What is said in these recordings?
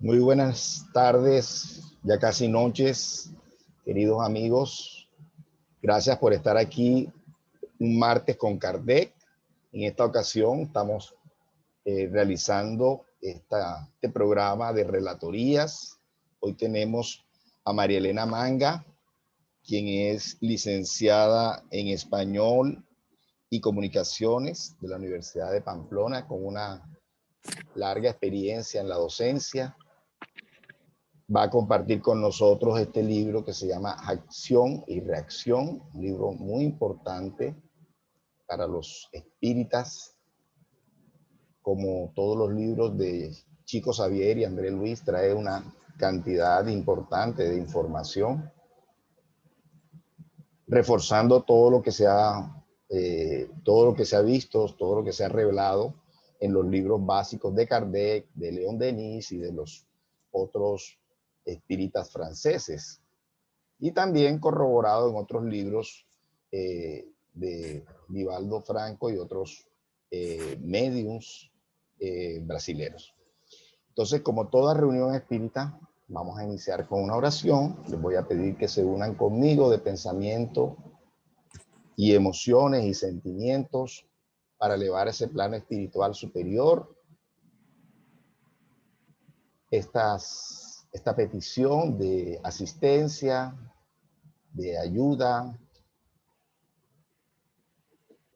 Muy buenas tardes, ya casi noches, queridos amigos. Gracias por estar aquí un martes con Kardec. En esta ocasión estamos realizando este programa de relatorías. Hoy tenemos a María Elena Manga, quien es licenciada en Español y Comunicaciones de la Universidad de Pamplona, con una larga experiencia en la docencia. Va a compartir con nosotros este libro que se llama Acción y Reacción, un libro muy importante para los espíritas. Como todos los libros de Chico Xavier y André Luis, trae una cantidad importante de información, reforzando todo lo que se ha visto, todo lo que se ha revelado en los libros básicos de Kardec, de León Denis y de los otros espíritas franceses, y también corroborado en otros libros de Divaldo Franco y otros médiums brasileños. Entonces, como toda reunión espírita, vamos a iniciar con una oración. Les voy a pedir que se unan conmigo de pensamiento y emociones y sentimientos para elevar ese plano espiritual superior. Esta petición de asistencia, de ayuda,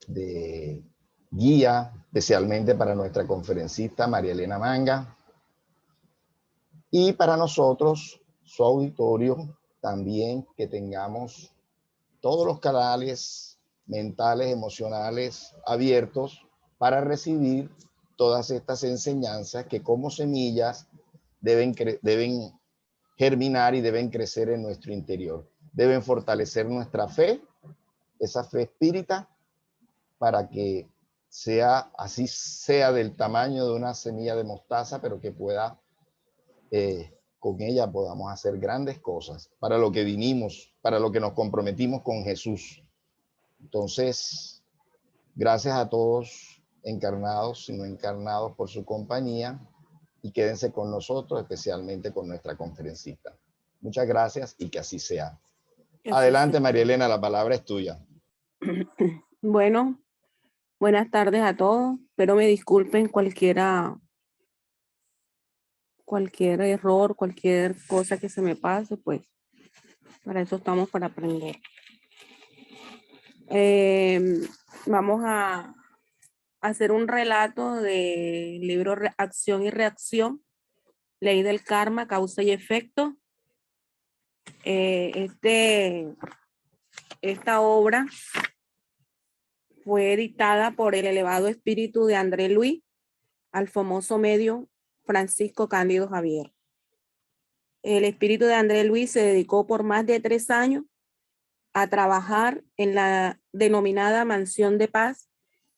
de guía, especialmente para nuestra conferencista María Elena Manga, y para nosotros, su auditorio, también que tengamos todos los canales mentales, emocionales abiertos para recibir todas estas enseñanzas que como semillas deben germinar y deben crecer en nuestro interior. Deben fortalecer nuestra fe, esa fe espírita, para que así sea del tamaño de una semilla de mostaza, pero que pueda, con ella podamos hacer grandes cosas para lo que vinimos, para lo que nos comprometimos con Jesús. Entonces, gracias a todos, encarnados y no encarnados, por su compañía, y quédense con nosotros, especialmente con nuestra conferencista. Muchas gracias y que así sea. Adelante, María Elena, la palabra es tuya. Bueno, buenas tardes a todos. Espero me disculpen cualquier error, cualquier cosa que se me pase, pues para eso estamos, para aprender. Vamos a hacer un relato del libro Acción y Reacción, Ley del Karma, Causa y Efecto. Esta obra fue editada por el elevado espíritu de André Luis al famoso medio Francisco Cándido Javier. El espíritu de André Luis se dedicó por más de 3 años a trabajar en la denominada Mansión de Paz,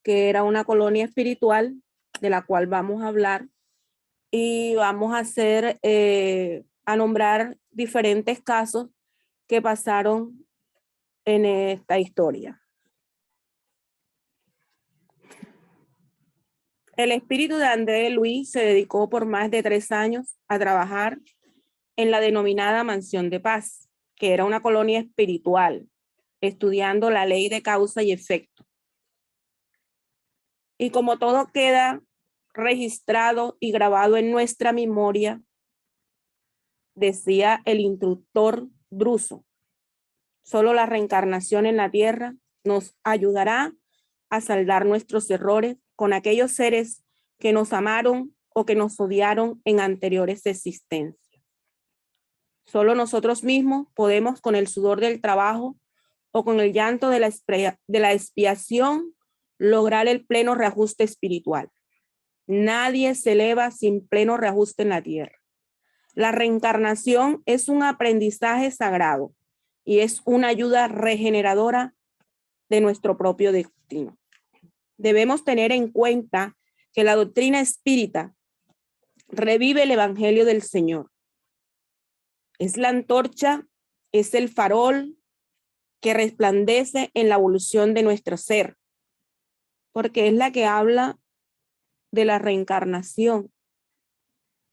que era una colonia espiritual de la cual vamos a hablar, y vamos a nombrar diferentes casos que pasaron en esta historia. El espíritu de André Luis se dedicó por más de 3 años a trabajar en la denominada Mansión de Paz, que era una colonia espiritual, estudiando la ley de causa y efecto. Y como todo queda registrado y grabado en nuestra memoria, decía el instructor Druso, solo la reencarnación en la tierra nos ayudará a saldar nuestros errores con aquellos seres que nos amaron o que nos odiaron en anteriores existencias. Solo nosotros mismos podemos, con el sudor del trabajo o con el llanto de la expiación, lograr el pleno reajuste espiritual. Nadie se eleva sin pleno reajuste en la tierra. La reencarnación es un aprendizaje sagrado y es una ayuda regeneradora de nuestro propio destino. Debemos tener en cuenta que la doctrina espírita revive el Evangelio del Señor. Es la antorcha, es el farol que resplandece en la evolución de nuestro ser, porque es la que habla de la reencarnación.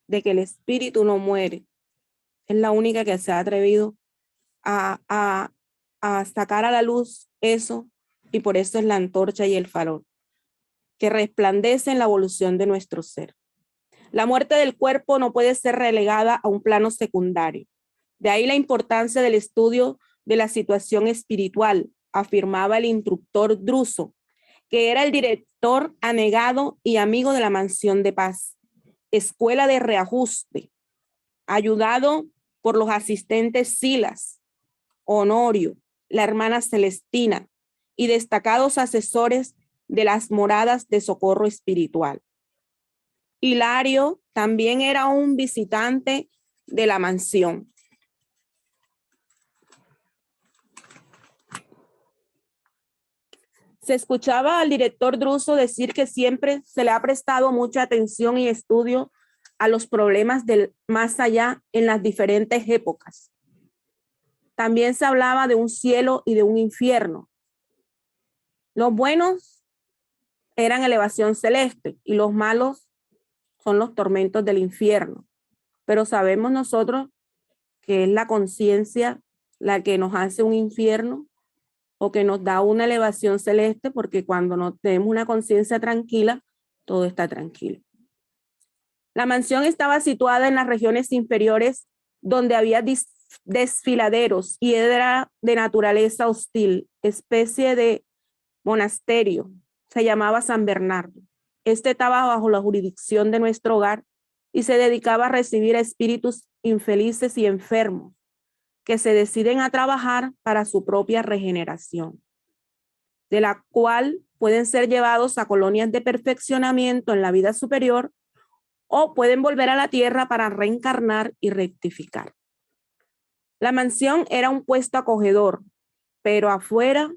de que el espíritu no muere. Es la única que se ha atrevido a sacar a la luz eso, y por eso es la antorcha y el farol, que resplandece en la evolución de nuestro ser. La muerte del cuerpo no puede ser relegada a un plano secundario. De ahí la importancia del estudio de la situación espiritual, afirmaba el instructor Druso, que era el director anegado y amigo de la Mansión de Paz, escuela de reajuste, ayudado por los asistentes Silas, Honorio, la hermana Celestina y destacados asesores de las moradas de socorro espiritual. Hilario también era un visitante de la mansión. Se escuchaba al director Druso decir que siempre se le ha prestado mucha atención y estudio a los problemas del más allá en las diferentes épocas. También se hablaba de un cielo y de un infierno. Los buenos eran elevación celeste y los malos son los tormentos del infierno. Pero sabemos nosotros que es la conciencia la que nos hace un infierno o que nos da una elevación celeste, porque cuando no tenemos una conciencia tranquila, todo está tranquilo. La mansión estaba situada en las regiones inferiores, donde había desfiladeros y era de naturaleza hostil, especie de monasterio. Se llamaba San Bernardo. Este estaba bajo la jurisdicción de nuestro hogar y se dedicaba a recibir a espíritus infelices y enfermos que se deciden a trabajar para su propia regeneración, de la cual pueden ser llevados a colonias de perfeccionamiento en la vida superior o pueden volver a la tierra para reencarnar y rectificar. La mansión era un puesto acogedor, pero afuera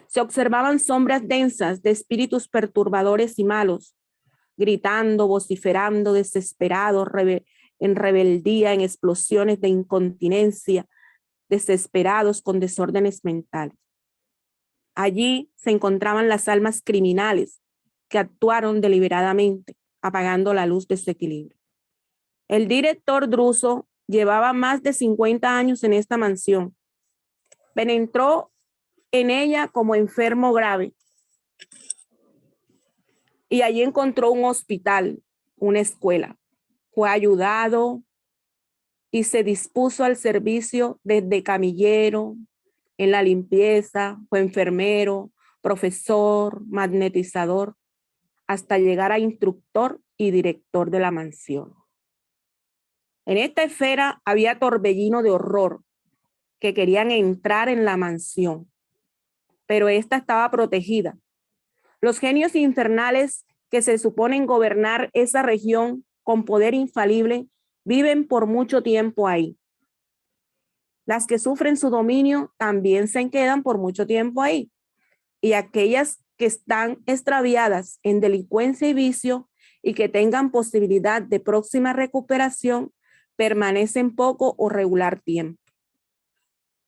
se observaban sombras densas de espíritus perturbadores y malos, gritando, vociferando, desesperados, en rebeldía, en explosiones de incontinencia, desesperados con desórdenes mentales. Allí se encontraban las almas criminales que actuaron deliberadamente, apagando la luz de su equilibrio. El director Druso llevaba más de 50 años en esta mansión. Penetró en ella como enfermo grave y allí encontró un hospital, una escuela. Fue ayudado y se dispuso al servicio desde camillero, en la limpieza, fue enfermero, profesor, magnetizador, hasta llegar a instructor y director de la mansión. En esta esfera había torbellino de horror que querían entrar en la mansión, pero esta estaba protegida. Los genios infernales que se suponen gobernar esa región con poder infalible viven por mucho tiempo ahí. Las que sufren su dominio también se quedan por mucho tiempo ahí. Y aquellas que están extraviadas en delincuencia y vicio y que tengan posibilidad de próxima recuperación permanecen poco o regular tiempo.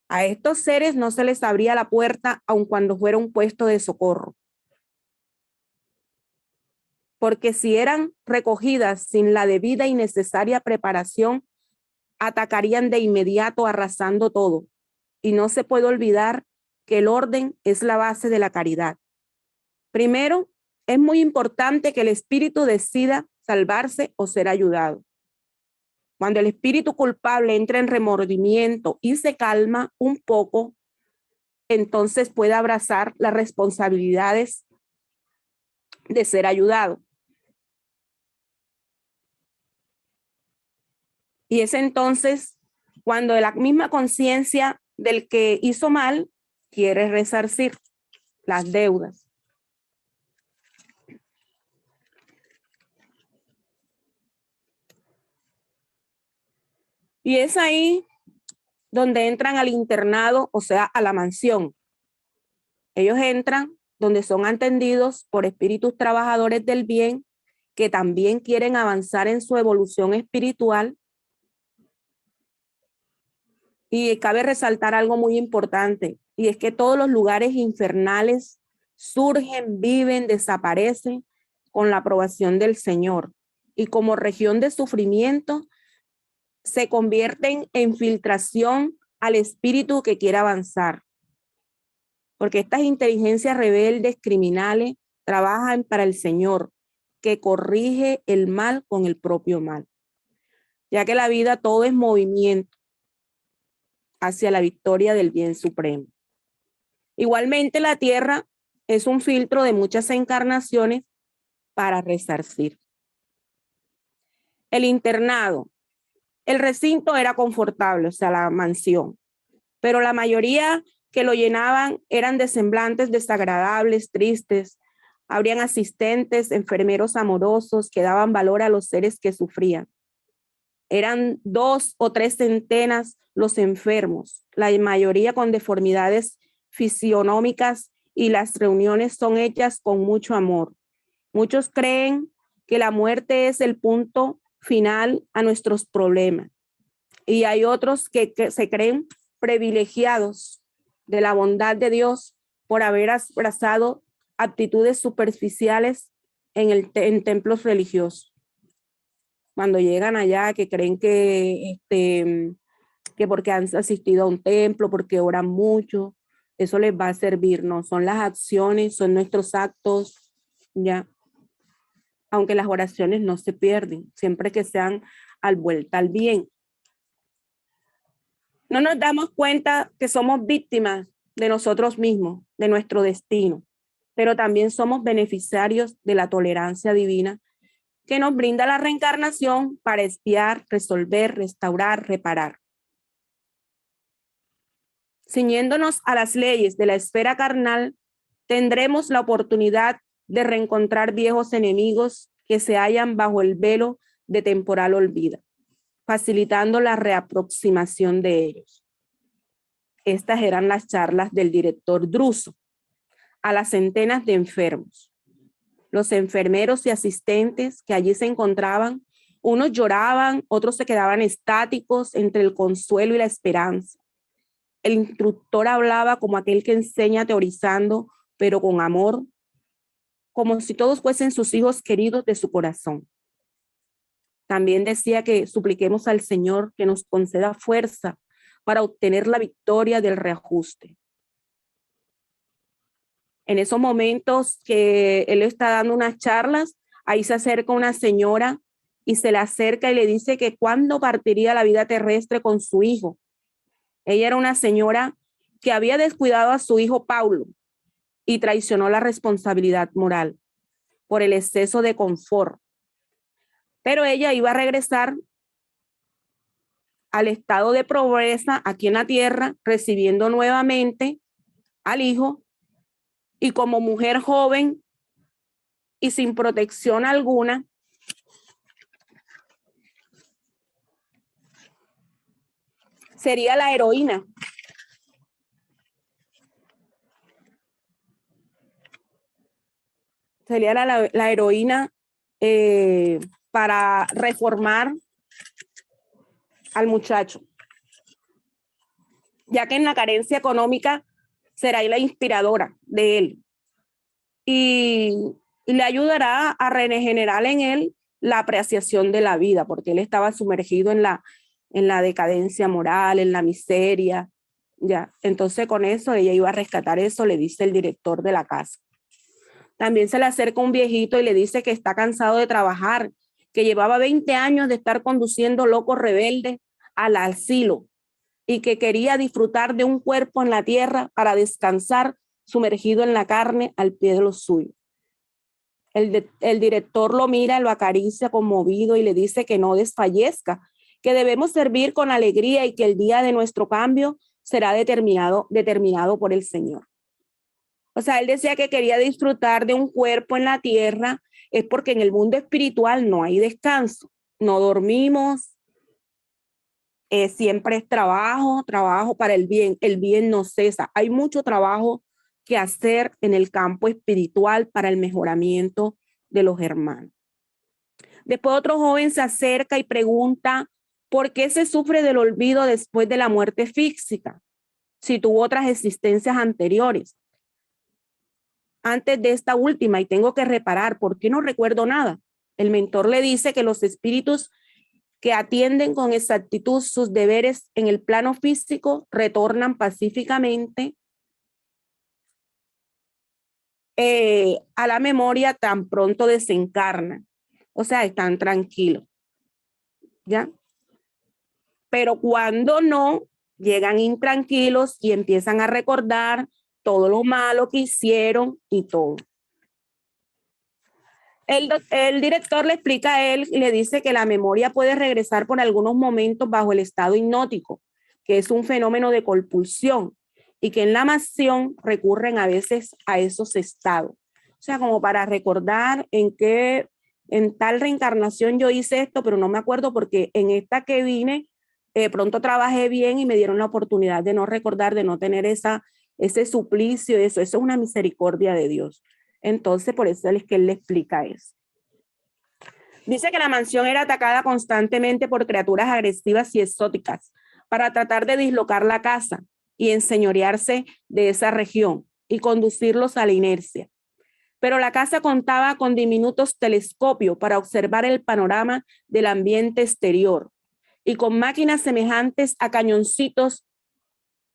A estos seres no se les abría la puerta aun cuando fuera un puesto de socorro, porque si eran recogidas sin la debida y necesaria preparación, atacarían de inmediato arrasando todo. Y no se puede olvidar que el orden es la base de la caridad. Primero, es muy importante que el espíritu decida salvarse o ser ayudado. Cuando el espíritu culpable entra en remordimiento y se calma un poco, entonces puede abrazar las responsabilidades de ser ayudado. Y es entonces cuando la misma conciencia del que hizo mal quiere resarcir las deudas. Y es ahí donde entran al internado, o sea, a la mansión. Ellos entran donde son atendidos por espíritus trabajadores del bien que también quieren avanzar en su evolución espiritual. Y cabe resaltar algo muy importante, y es que todos los lugares infernales surgen, viven, desaparecen con la aprobación del Señor. y como región de sufrimiento se convierten en filtración al espíritu que quiere avanzar. Porque estas inteligencias rebeldes, criminales, trabajan para el Señor, que corrige el mal con el propio mal. Ya que la vida todo es movimiento hacia la victoria del bien supremo. Igualmente la tierra es un filtro de muchas encarnaciones para resarcir. El internado. El recinto era confortable, o sea, la mansión, pero la mayoría que lo llenaban eran de semblantes desagradables, tristes. Habrían asistentes, enfermeros amorosos que daban valor a los seres que sufrían. Eran 2 o 3 centenas los enfermos, la mayoría con deformidades fisionómicas, y las reuniones son hechas con mucho amor. Muchos creen que la muerte es el punto final a nuestros problemas, y hay otros que se creen privilegiados de la bondad de Dios por haber abrazado actitudes superficiales en templos religiosos. Cuando llegan allá, que creen que porque han asistido a un templo, porque oran mucho, eso les va a servir. No, son las acciones, son nuestros actos, ya. Aunque las oraciones no se pierden, siempre que sean al vuelta al bien. No nos damos cuenta que somos víctimas de nosotros mismos, de nuestro destino, pero también somos beneficiarios de la tolerancia divina que nos brinda la reencarnación para expiar, resolver, restaurar, reparar. Ciñéndonos a las leyes de la esfera carnal, tendremos la oportunidad de reencontrar viejos enemigos que se hallan bajo el velo de temporal olvido, facilitando la reaproximación de ellos. Estas eran las charlas del director Druso a las centenas de enfermos. Los enfermeros y asistentes que allí se encontraban, unos lloraban, otros se quedaban estáticos entre el consuelo y la esperanza. El instructor hablaba como aquel que enseña teorizando, pero con amor, como si todos fuesen sus hijos queridos de su corazón. También decía que supliquemos al Señor que nos conceda fuerza para obtener la victoria del reajuste. En esos momentos que él está dando unas charlas, ahí se acerca una señora y se le acerca y le dice que cuándo partiría la vida terrestre con su hijo. Ella era una señora que había descuidado a su hijo Paulo y traicionó la responsabilidad moral por el exceso de confort. Pero ella iba a regresar al estado de pobreza aquí en la tierra, recibiendo nuevamente al hijo, y como mujer joven y sin protección alguna, sería la heroína. Sería la heroína para reformar al muchacho, ya que en la carencia económica será la inspiradora de él y le ayudará a regenerar en él la apreciación de la vida, porque él estaba sumergido en la decadencia moral, en la miseria, ya. Entonces con eso ella iba a rescatar eso, le dice el director de la casa. También se le acerca un viejito y le dice que está cansado de trabajar, que llevaba 20 años de estar conduciendo locos rebeldes al asilo y que quería disfrutar de un cuerpo en la tierra para descansar sumergido en la carne al pie de los suyos. El director lo mira, lo acaricia conmovido y le dice que no desfallezca, que debemos servir con alegría y que el día de nuestro cambio será determinado por el Señor. O sea, él decía que quería disfrutar de un cuerpo en la tierra, es porque en el mundo espiritual no hay descanso, no dormimos, siempre es trabajo para el bien no cesa. Hay mucho trabajo que hacer en el campo espiritual para el mejoramiento de los hermanos. Después otro joven se acerca y pregunta, ¿por qué se sufre del olvido después de la muerte física? Si tuvo otras existencias anteriores, antes de esta última, y tengo que reparar, ¿por qué no recuerdo nada? El mentor le dice que los espíritus que atienden con exactitud sus deberes en el plano físico retornan pacíficamente a la memoria tan pronto desencarnan. O sea, están tranquilos, ¿ya? Pero cuando no, llegan intranquilos y empiezan a recordar todo lo malo que hicieron y todo. El director le explica a él y le dice que la memoria puede regresar por algunos momentos bajo el estado hipnótico, que es un fenómeno de compulsión, y que en la mansión recurren a veces a esos estados. O sea, como para recordar en tal reencarnación yo hice esto, pero no me acuerdo porque en esta que vine, pronto trabajé bien y me dieron la oportunidad de no recordar, de no tener ese suplicio, eso es una misericordia de Dios. Entonces, por eso es que él le explica eso. Dice que la mansión era atacada constantemente por criaturas agresivas y exóticas para tratar de dislocar la casa y enseñorearse de esa región y conducirlos a la inercia. Pero la casa contaba con diminutos telescopios para observar el panorama del ambiente exterior y con máquinas semejantes a cañoncitos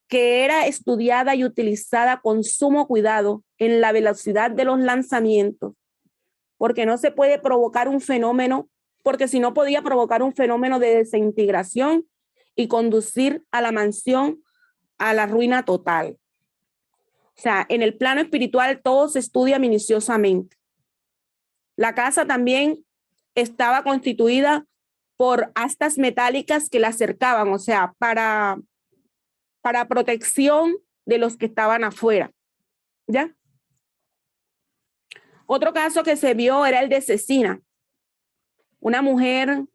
que era estudiada y utilizada con sumo cuidado en la velocidad de los lanzamientos, porque no se puede provocar un fenómeno, porque si no podía provocar un fenómeno de desintegración y conducir a la mansión a la ruina total. O sea, en el plano espiritual todo se estudia minuciosamente. La casa también estaba constituida por astas metálicas que la cercaban, o sea, para protección de los que estaban afuera, ¿ya? Otro caso que se vio era el de Cecina, una mujer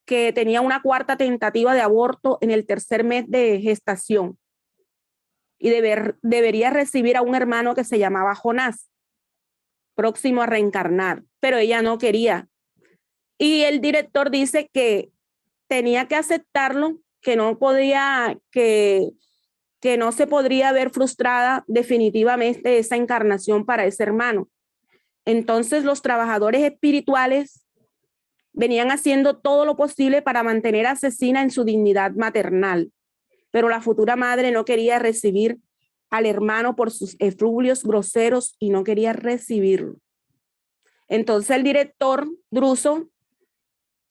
que tenía una cuarta tentativa de aborto en el tercer mes de gestación y debería recibir a un hermano que se llamaba Jonás, próximo a reencarnar, pero ella no quería. Y el director dice que tenía que aceptarlo, que no podía, que no se podría ver frustrada definitivamente esa encarnación para ese hermano. Entonces los trabajadores espirituales venían haciendo todo lo posible para mantener a Cecina en su dignidad maternal, pero la futura madre no quería recibir al hermano por sus efluvios groseros y no quería recibirlo. Entonces el director Druso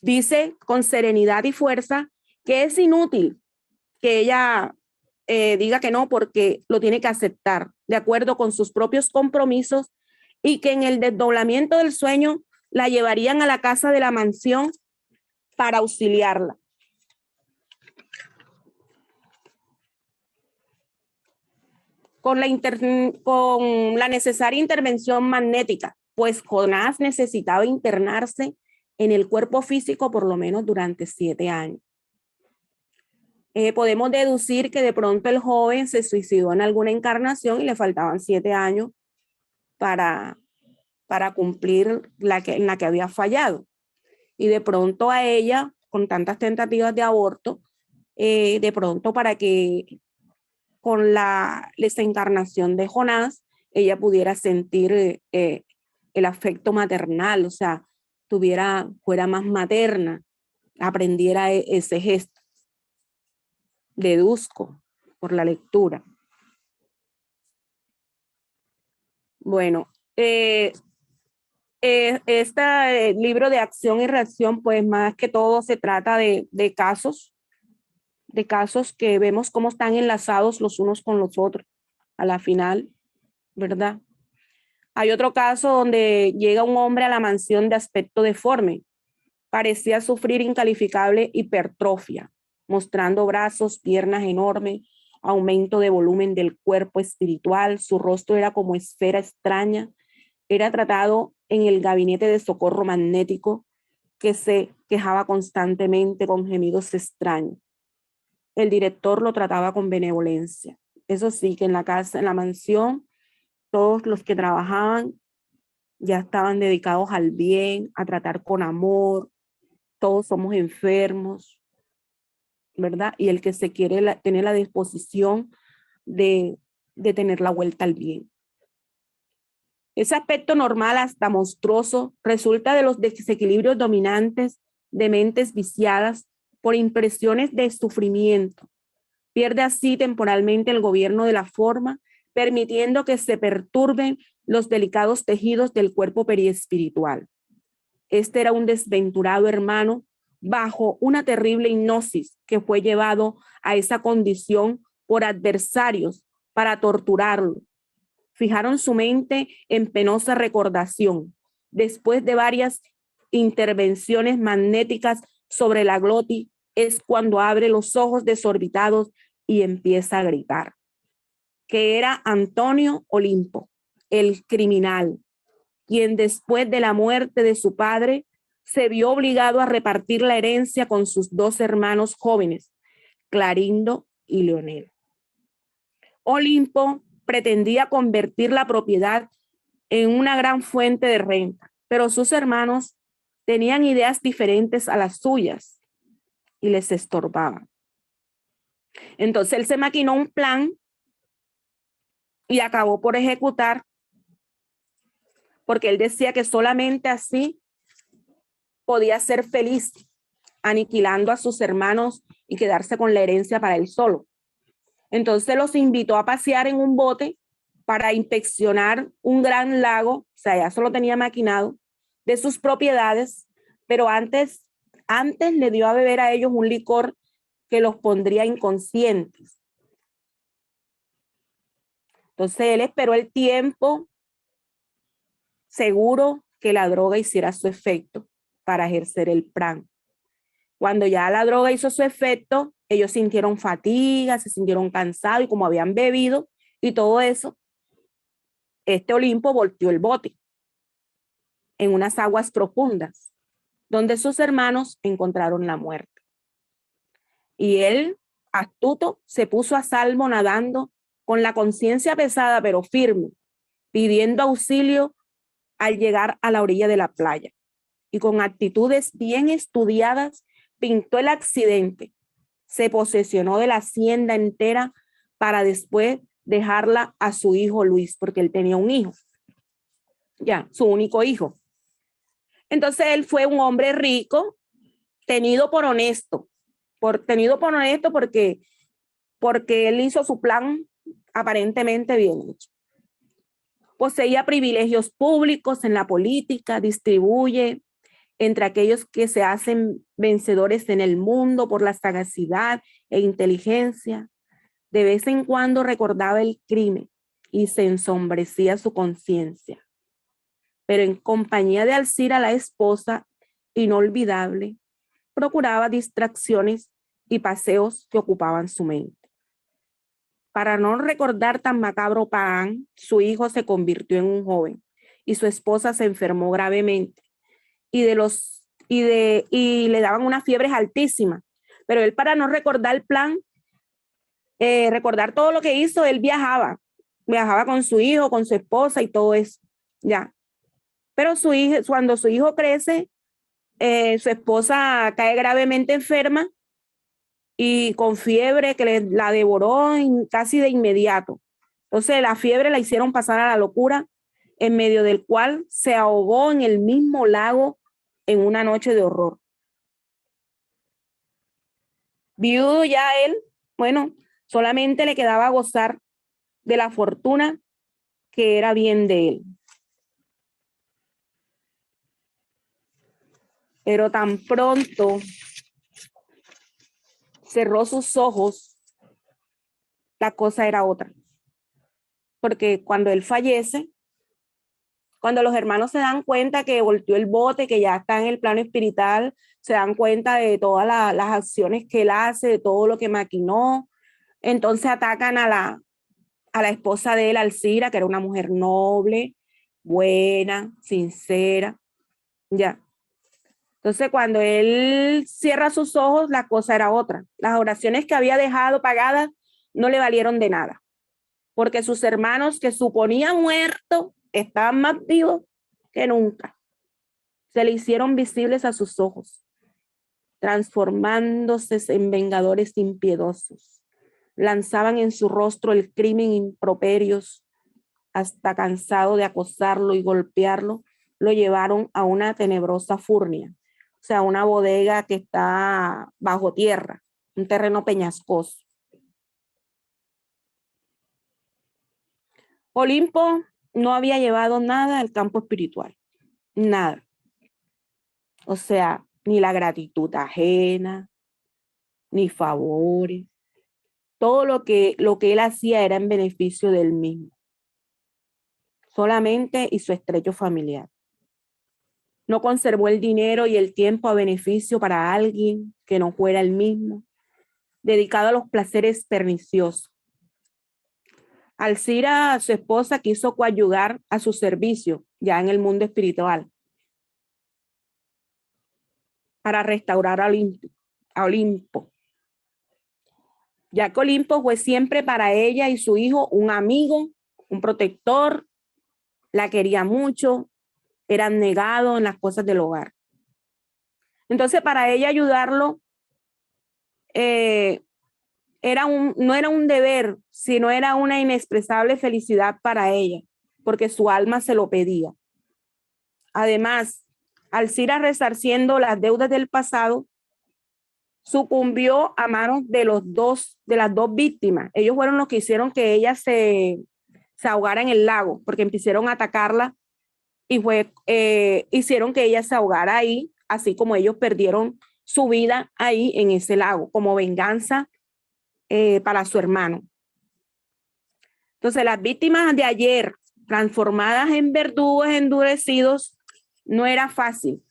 dice con serenidad y fuerza que es inútil que ella diga que no, porque lo tiene que aceptar de acuerdo con sus propios compromisos y que en el desdoblamiento del sueño la llevarían a la casa de la mansión para auxiliarla. Con la necesaria intervención magnética, pues Jonás necesitaba internarse en el cuerpo físico por lo menos durante 7 años. Podemos deducir que de pronto el joven se suicidó en alguna encarnación y le faltaban 7 años para cumplir en la que había fallado. Y de pronto a ella, con tantas tentativas de aborto, de pronto para que con la desencarnación de Jonás, ella pudiera sentir el afecto maternal, o sea, fuera más materna, aprendiera ese gesto. Deduzco por la lectura. Bueno, este libro de acción y reacción, pues más que todo se trata de casos que vemos cómo están enlazados los unos con los otros a la final, ¿verdad? Hay otro caso donde llega un hombre a la mansión de aspecto deforme. Parecía sufrir incalificable hipertrofia, mostrando brazos, piernas enormes, aumento de volumen del cuerpo espiritual. Su rostro era como esfera extraña. Era tratado en el gabinete de socorro magnético, que se quejaba constantemente con gemidos extraños. El director lo trataba con benevolencia. Eso sí, que en la casa, en la mansión, todos los que trabajaban ya estaban dedicados al bien, a tratar con amor. Todos somos enfermos, ¿verdad? Y el que se quiere tener la disposición de tener la vuelta al bien. Ese aspecto normal hasta monstruoso resulta de los desequilibrios dominantes de mentes viciadas por impresiones de sufrimiento. Pierde así temporalmente el gobierno de la forma, permitiendo que se perturben los delicados tejidos del cuerpo periespiritual. Este era un desventurado hermano bajo una terrible hipnosis que fue llevado a esa condición por adversarios para torturarlo. Fijaron su mente en penosa recordación. Después de varias intervenciones magnéticas sobre la glotis, es cuando abre los ojos desorbitados y empieza a gritar. Que era Antonio Olimpo, el criminal, quien después de la muerte de su padre se vio obligado a repartir la herencia con sus dos hermanos jóvenes, Clarindo y Leonel. Olimpo pretendía convertir la propiedad en una gran fuente de renta, pero sus hermanos tenían ideas diferentes a las suyas y les estorbaban. Entonces él se maquinó un plan y acabó por ejecutar, porque él decía que solamente así podía ser feliz, aniquilando a sus hermanos y quedarse con la herencia para él solo. Entonces los invitó a pasear en un bote para inspeccionar un gran lago, o sea, ya solo tenía maquinado, de sus propiedades, pero antes le dio a beber a ellos un licor que los pondría inconscientes. Entonces él esperó el tiempo seguro que la droga hiciera su efecto para ejercer el plan. Cuando ya la droga hizo su efecto, ellos sintieron fatiga, se sintieron cansados y como habían bebido y todo eso, este Olimpo volteó el bote en unas aguas profundas, donde sus hermanos encontraron la muerte. Y él, astuto, se puso a salvo nadando con la conciencia pesada pero firme, pidiendo auxilio al llegar a la orilla de la playa. Y con actitudes bien estudiadas, pintó el accidente, se posesionó de la hacienda entera para después dejarla a su hijo Luis, porque él tenía un hijo, ya, su único hijo. Entonces él fue un hombre rico, tenido por honesto porque él hizo su plan aparentemente bien hecho. Poseía privilegios públicos en la política, distribuye entre aquellos que se hacen vencedores en el mundo por la sagacidad e inteligencia. De vez en cuando recordaba el crimen y se ensombrecía su conciencia. Pero en compañía de Alcira, la esposa inolvidable, procuraba distracciones y paseos que ocupaban su mente. Para no recordar tan macabro pan, su hijo se convirtió en un joven y su esposa se enfermó gravemente y le daban unas fiebres altísimas. Pero él, para no recordar el plan, recordar todo lo que hizo, él viajaba con su hijo, con su esposa y todo eso, ya. Pero cuando su hijo crece, su esposa cae gravemente enferma y con fiebre que la devoró casi de inmediato. Entonces la fiebre la hicieron pasar a la locura, en medio del cual se ahogó en el mismo lago en una noche de horror. Viudo ya él, bueno, solamente le quedaba gozar de la fortuna que era bien de él. Pero tan pronto cerró sus ojos, la cosa era otra. Porque cuando él fallece, cuando los hermanos se dan cuenta que volteó el bote, que ya está en el plano espiritual, se dan cuenta de todas las acciones que él hace, de todo lo que maquinó, entonces atacan a la esposa de él, Alcira, que era una mujer noble, buena, sincera, ya. Entonces, cuando él cierra sus ojos, la cosa era otra. Las oraciones que había dejado pagadas no le valieron de nada, porque sus hermanos que suponían muertos estaban más vivos que nunca. Se le hicieron visibles a sus ojos, transformándose en vengadores impiedosos. Lanzaban en su rostro el crimen improperios hasta cansado de acosarlo y golpearlo, lo llevaron a una tenebrosa furnia, o sea, una bodega que está bajo tierra, un terreno peñascoso. Olimpo no había llevado nada al campo espiritual, nada. O sea, ni la gratitud ajena, ni favores. Todo lo que él hacía era en beneficio del mismo. Solamente y su estrecho familiar. No conservó el dinero y el tiempo a beneficio para alguien que no fuera el mismo, dedicado a los placeres perniciosos. Alcira, su esposa, quiso coadyuvar a su servicio ya en el mundo espiritual para restaurar a Olimpo. Ya que Olimpo fue siempre para ella y su hijo un amigo, un protector, la quería mucho, era negado en las cosas del hogar. Entonces, para ella ayudarlo, no era un deber, sino era una inexpresable felicidad para ella, porque su alma se lo pedía. Además, Alcira, resarciendo las deudas del pasado, sucumbió a manos de las dos víctimas. Ellos fueron los que hicieron que ella se ahogara en el lago, porque empezaron a atacarla y hicieron que ella se ahogara ahí, así como ellos perdieron su vida ahí en ese lago, como venganza para su hermano. Entonces, las víctimas de ayer, transformadas en verdugos endurecidos, no era fácil.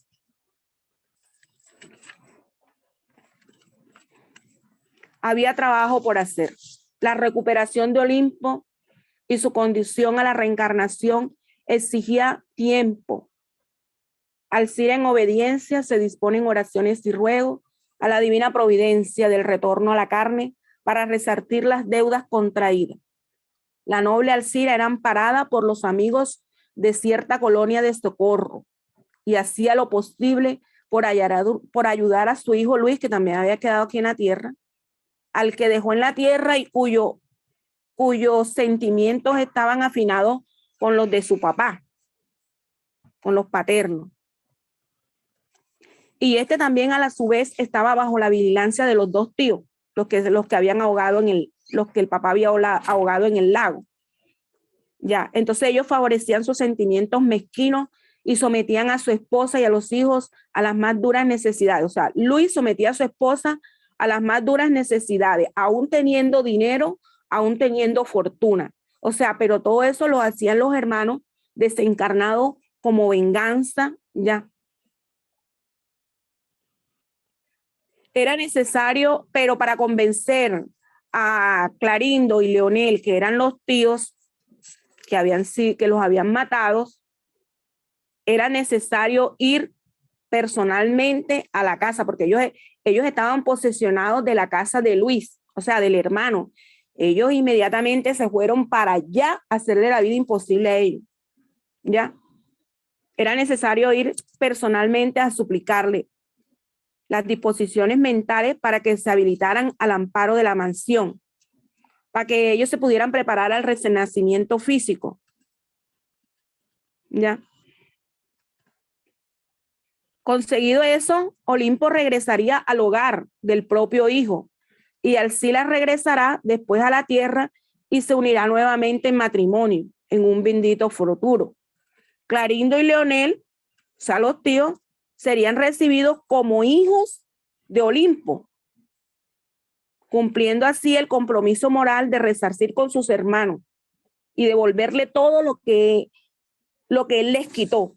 Había trabajo por hacer. La recuperación de Olimpo y su condición a la reencarnación exigía tiempo. Alcira, en obediencia, se dispone en oraciones y ruegos a la divina providencia del retorno a la carne para resarcir las deudas contraídas. La noble Alcira era amparada por los amigos de cierta colonia de socorro y hacía lo posible por ayudar a su hijo Luis, que también había quedado aquí en la tierra, al que dejó en la tierra y cuyos sentimientos estaban afinados con los de su papá, con los paternos. Y este también a la su vez estaba bajo la vigilancia de los dos tíos, los que habían ahogado los que el papá había ahogado en el lago. Ya, entonces ellos favorecían sus sentimientos mezquinos y sometían a su esposa y a los hijos a las más duras necesidades. O sea, Luis sometía a su esposa a las más duras necesidades, aún teniendo dinero, aún teniendo fortuna. O sea, pero todo eso lo hacían los hermanos desencarnados como venganza, ya. Era necesario, pero para convencer a Clarindo y Leonel, que eran los tíos que los habían matado, era necesario ir personalmente a la casa, porque ellos estaban posesionados de la casa de Luis, o sea, del hermano. Ellos inmediatamente se fueron para allá a hacerle la vida imposible a ellos. ¿Ya? Era necesario ir personalmente a suplicarle las disposiciones mentales para que se habilitaran al amparo de la mansión, para que ellos se pudieran preparar al renacimiento físico. ¿Ya? Conseguido eso, Olimpo regresaría al hogar del propio hijo y Alcira regresará después a la tierra y se unirá nuevamente en matrimonio en un bendito futuro. Clarindo y Leonel, o sea, los tíos, serían recibidos como hijos de Olimpo, cumpliendo así el compromiso moral de resarcir con sus hermanos y devolverle todo lo que él les quitó.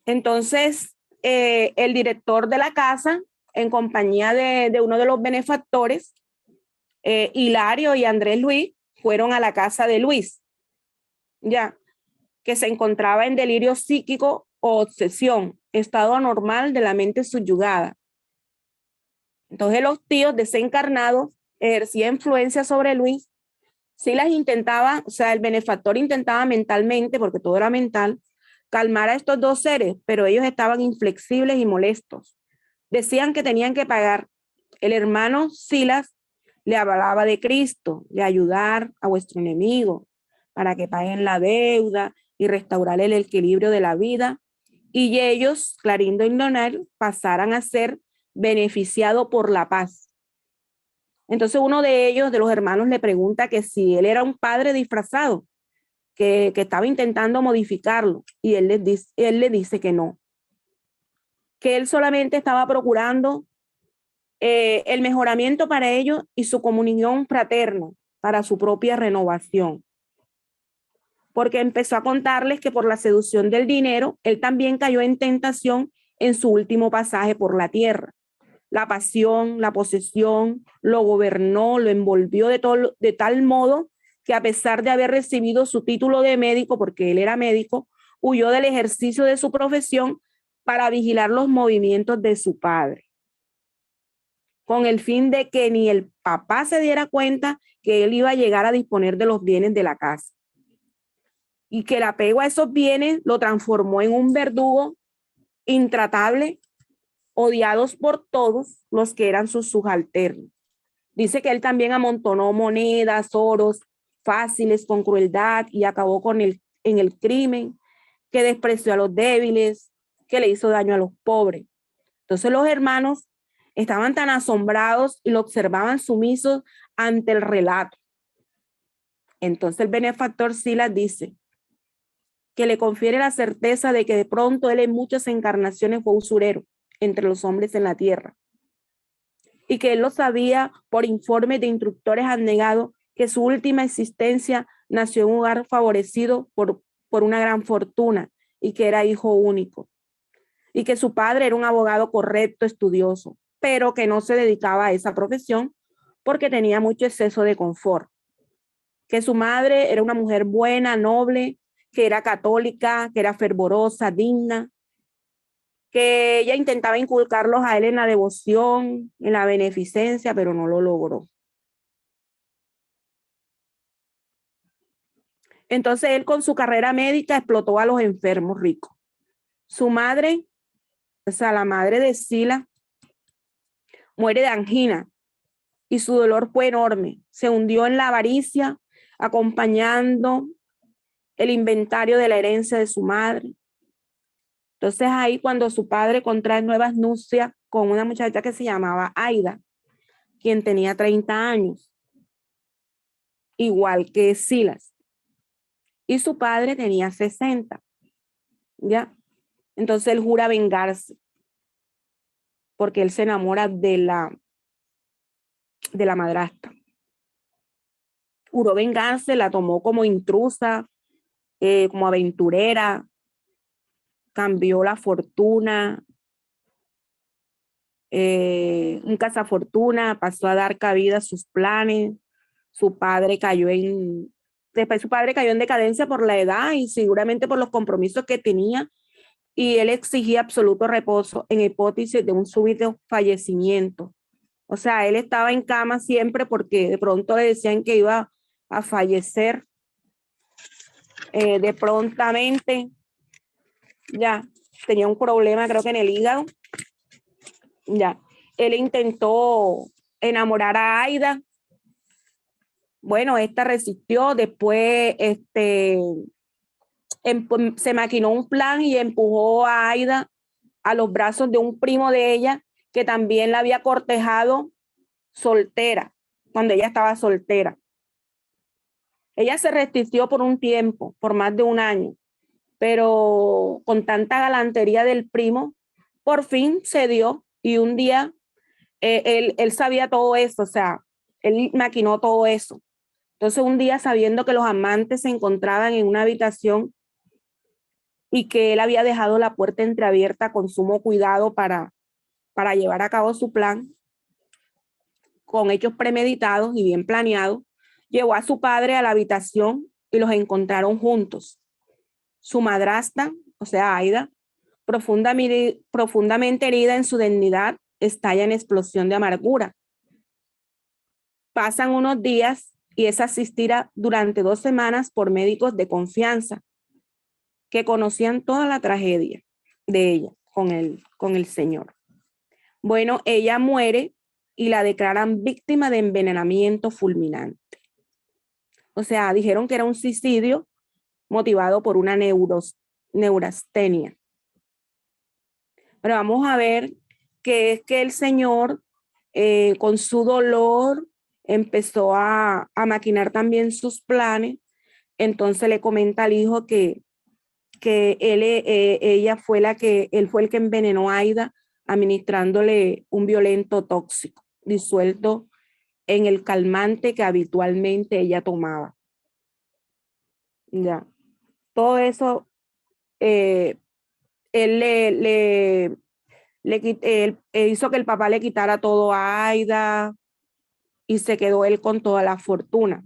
Entonces, el director de la casa, en compañía de uno de los benefactores, Hilario y Andrés Luis, fueron a la casa de Luis, ya, que se encontraba en delirio psíquico o obsesión, estado anormal de la mente subyugada. Entonces los tíos desencarnados ejercían influencia sobre Luis. Sí las intentaba, o sea, el benefactor intentaba mentalmente, porque todo era mental, calmar a estos dos seres, pero ellos estaban inflexibles y molestos. Decían que tenían que pagar El hermano Silas le hablaba de Cristo, de ayudar a vuestro enemigo para que paguen la deuda y restaurar el equilibrio de la vida. Y ellos, Clarindo y Leonel, pasaran a ser beneficiados por la paz. Entonces uno de ellos, de los hermanos, le pregunta que si él era un padre disfrazado, que estaba intentando modificarlo, y él le dice que no, que él solamente estaba procurando el mejoramiento para ellos y su comunión fraterna para su propia renovación. Porque empezó a contarles que por la seducción del dinero, él también cayó en tentación en su último pasaje por la tierra. La pasión, la posesión, lo gobernó, lo envolvió de tal modo que a pesar de haber recibido su título de médico, porque él era médico, huyó del ejercicio de su profesión para vigilar los movimientos de su padre, con el fin de que ni el papá se diera cuenta que él iba a llegar a disponer de los bienes de la casa. Y que el apego a esos bienes lo transformó en un verdugo intratable, odiados por todos los que eran sus subalternos. Dice que él también amontonó monedas, oros fáciles con crueldad y acabó en el crimen, que despreció a los débiles, que le hizo daño a los pobres. Entonces los hermanos estaban tan asombrados y lo observaban sumisos ante el relato. Entonces el benefactor Silas dice que le confiere la certeza de que de pronto él en muchas encarnaciones fue usurero entre los hombres en la tierra, y que él lo sabía por informes de instructores abnegados, que su última existencia nació en un hogar favorecido por una gran fortuna y que era hijo único, y que su padre era un abogado correcto, estudioso, pero que no se dedicaba a esa profesión porque tenía mucho exceso de confort, que su madre era una mujer buena, noble, que era católica, que era fervorosa, digna, que ella intentaba inculcarlos a él en la devoción, en la beneficencia, pero no lo logró. Entonces él con su carrera médica explotó a los enfermos ricos. Su madre, o sea, la madre de Sila, muere de angina y su dolor fue enorme. Se hundió en la avaricia, acompañando el inventario de la herencia de su madre. Entonces ahí cuando su padre contrae nuevas nupcias con una muchacha que se llamaba Aida, quien tenía 30 años, igual que Silas, y su padre tenía 60, ¿ya? Entonces él jura vengarse, porque él se enamora de la madrastra. Juró vengarse, la tomó como intrusa, como aventurera, cambió la fortuna, un cazafortuna, pasó a dar cabida a sus planes. Después su padre cayó en decadencia por la edad y seguramente por los compromisos que tenía, y él exigía absoluto reposo en hipótesis de un súbito fallecimiento. O sea, él estaba en cama siempre porque de pronto le decían que iba a fallecer de prontamente. Ya, tenía un problema creo que en el hígado. Ya, él intentó enamorar a Aida. Bueno, esta resistió, después se maquinó un plan y empujó a Aida a los brazos de un primo de ella que también la había cortejado soltera, cuando ella estaba soltera. Ella se resistió por un tiempo, por más de un año, pero con tanta galantería del primo, por fin cedió y un día él sabía todo eso, o sea, él maquinó todo eso. Entonces un día, sabiendo que los amantes se encontraban en una habitación y que él había dejado la puerta entreabierta con sumo cuidado para llevar a cabo su plan, con hechos premeditados y bien planeados, llevó a su padre a la habitación y los encontraron juntos. Su madrastra, o sea, Aida, profundamente herida en su dignidad, estalla en explosión de amargura. Pasan unos días y es asistida durante 2 semanas por médicos de confianza que conocían toda la tragedia de ella con el Señor. Bueno, ella muere y la declaran víctima de envenenamiento fulminante. O sea, dijeron que era un suicidio motivado por una neurastenia. Pero vamos a ver que es que el señor, con su dolor, empezó a maquinar también sus planes. Entonces le comenta al hijo que él fue el que envenenó a Aida, administrándole un violento tóxico disuelto en el calmante que habitualmente ella tomaba. Ya. Todo eso, él hizo que el papá le quitara todo a Aida y se quedó él con toda la fortuna.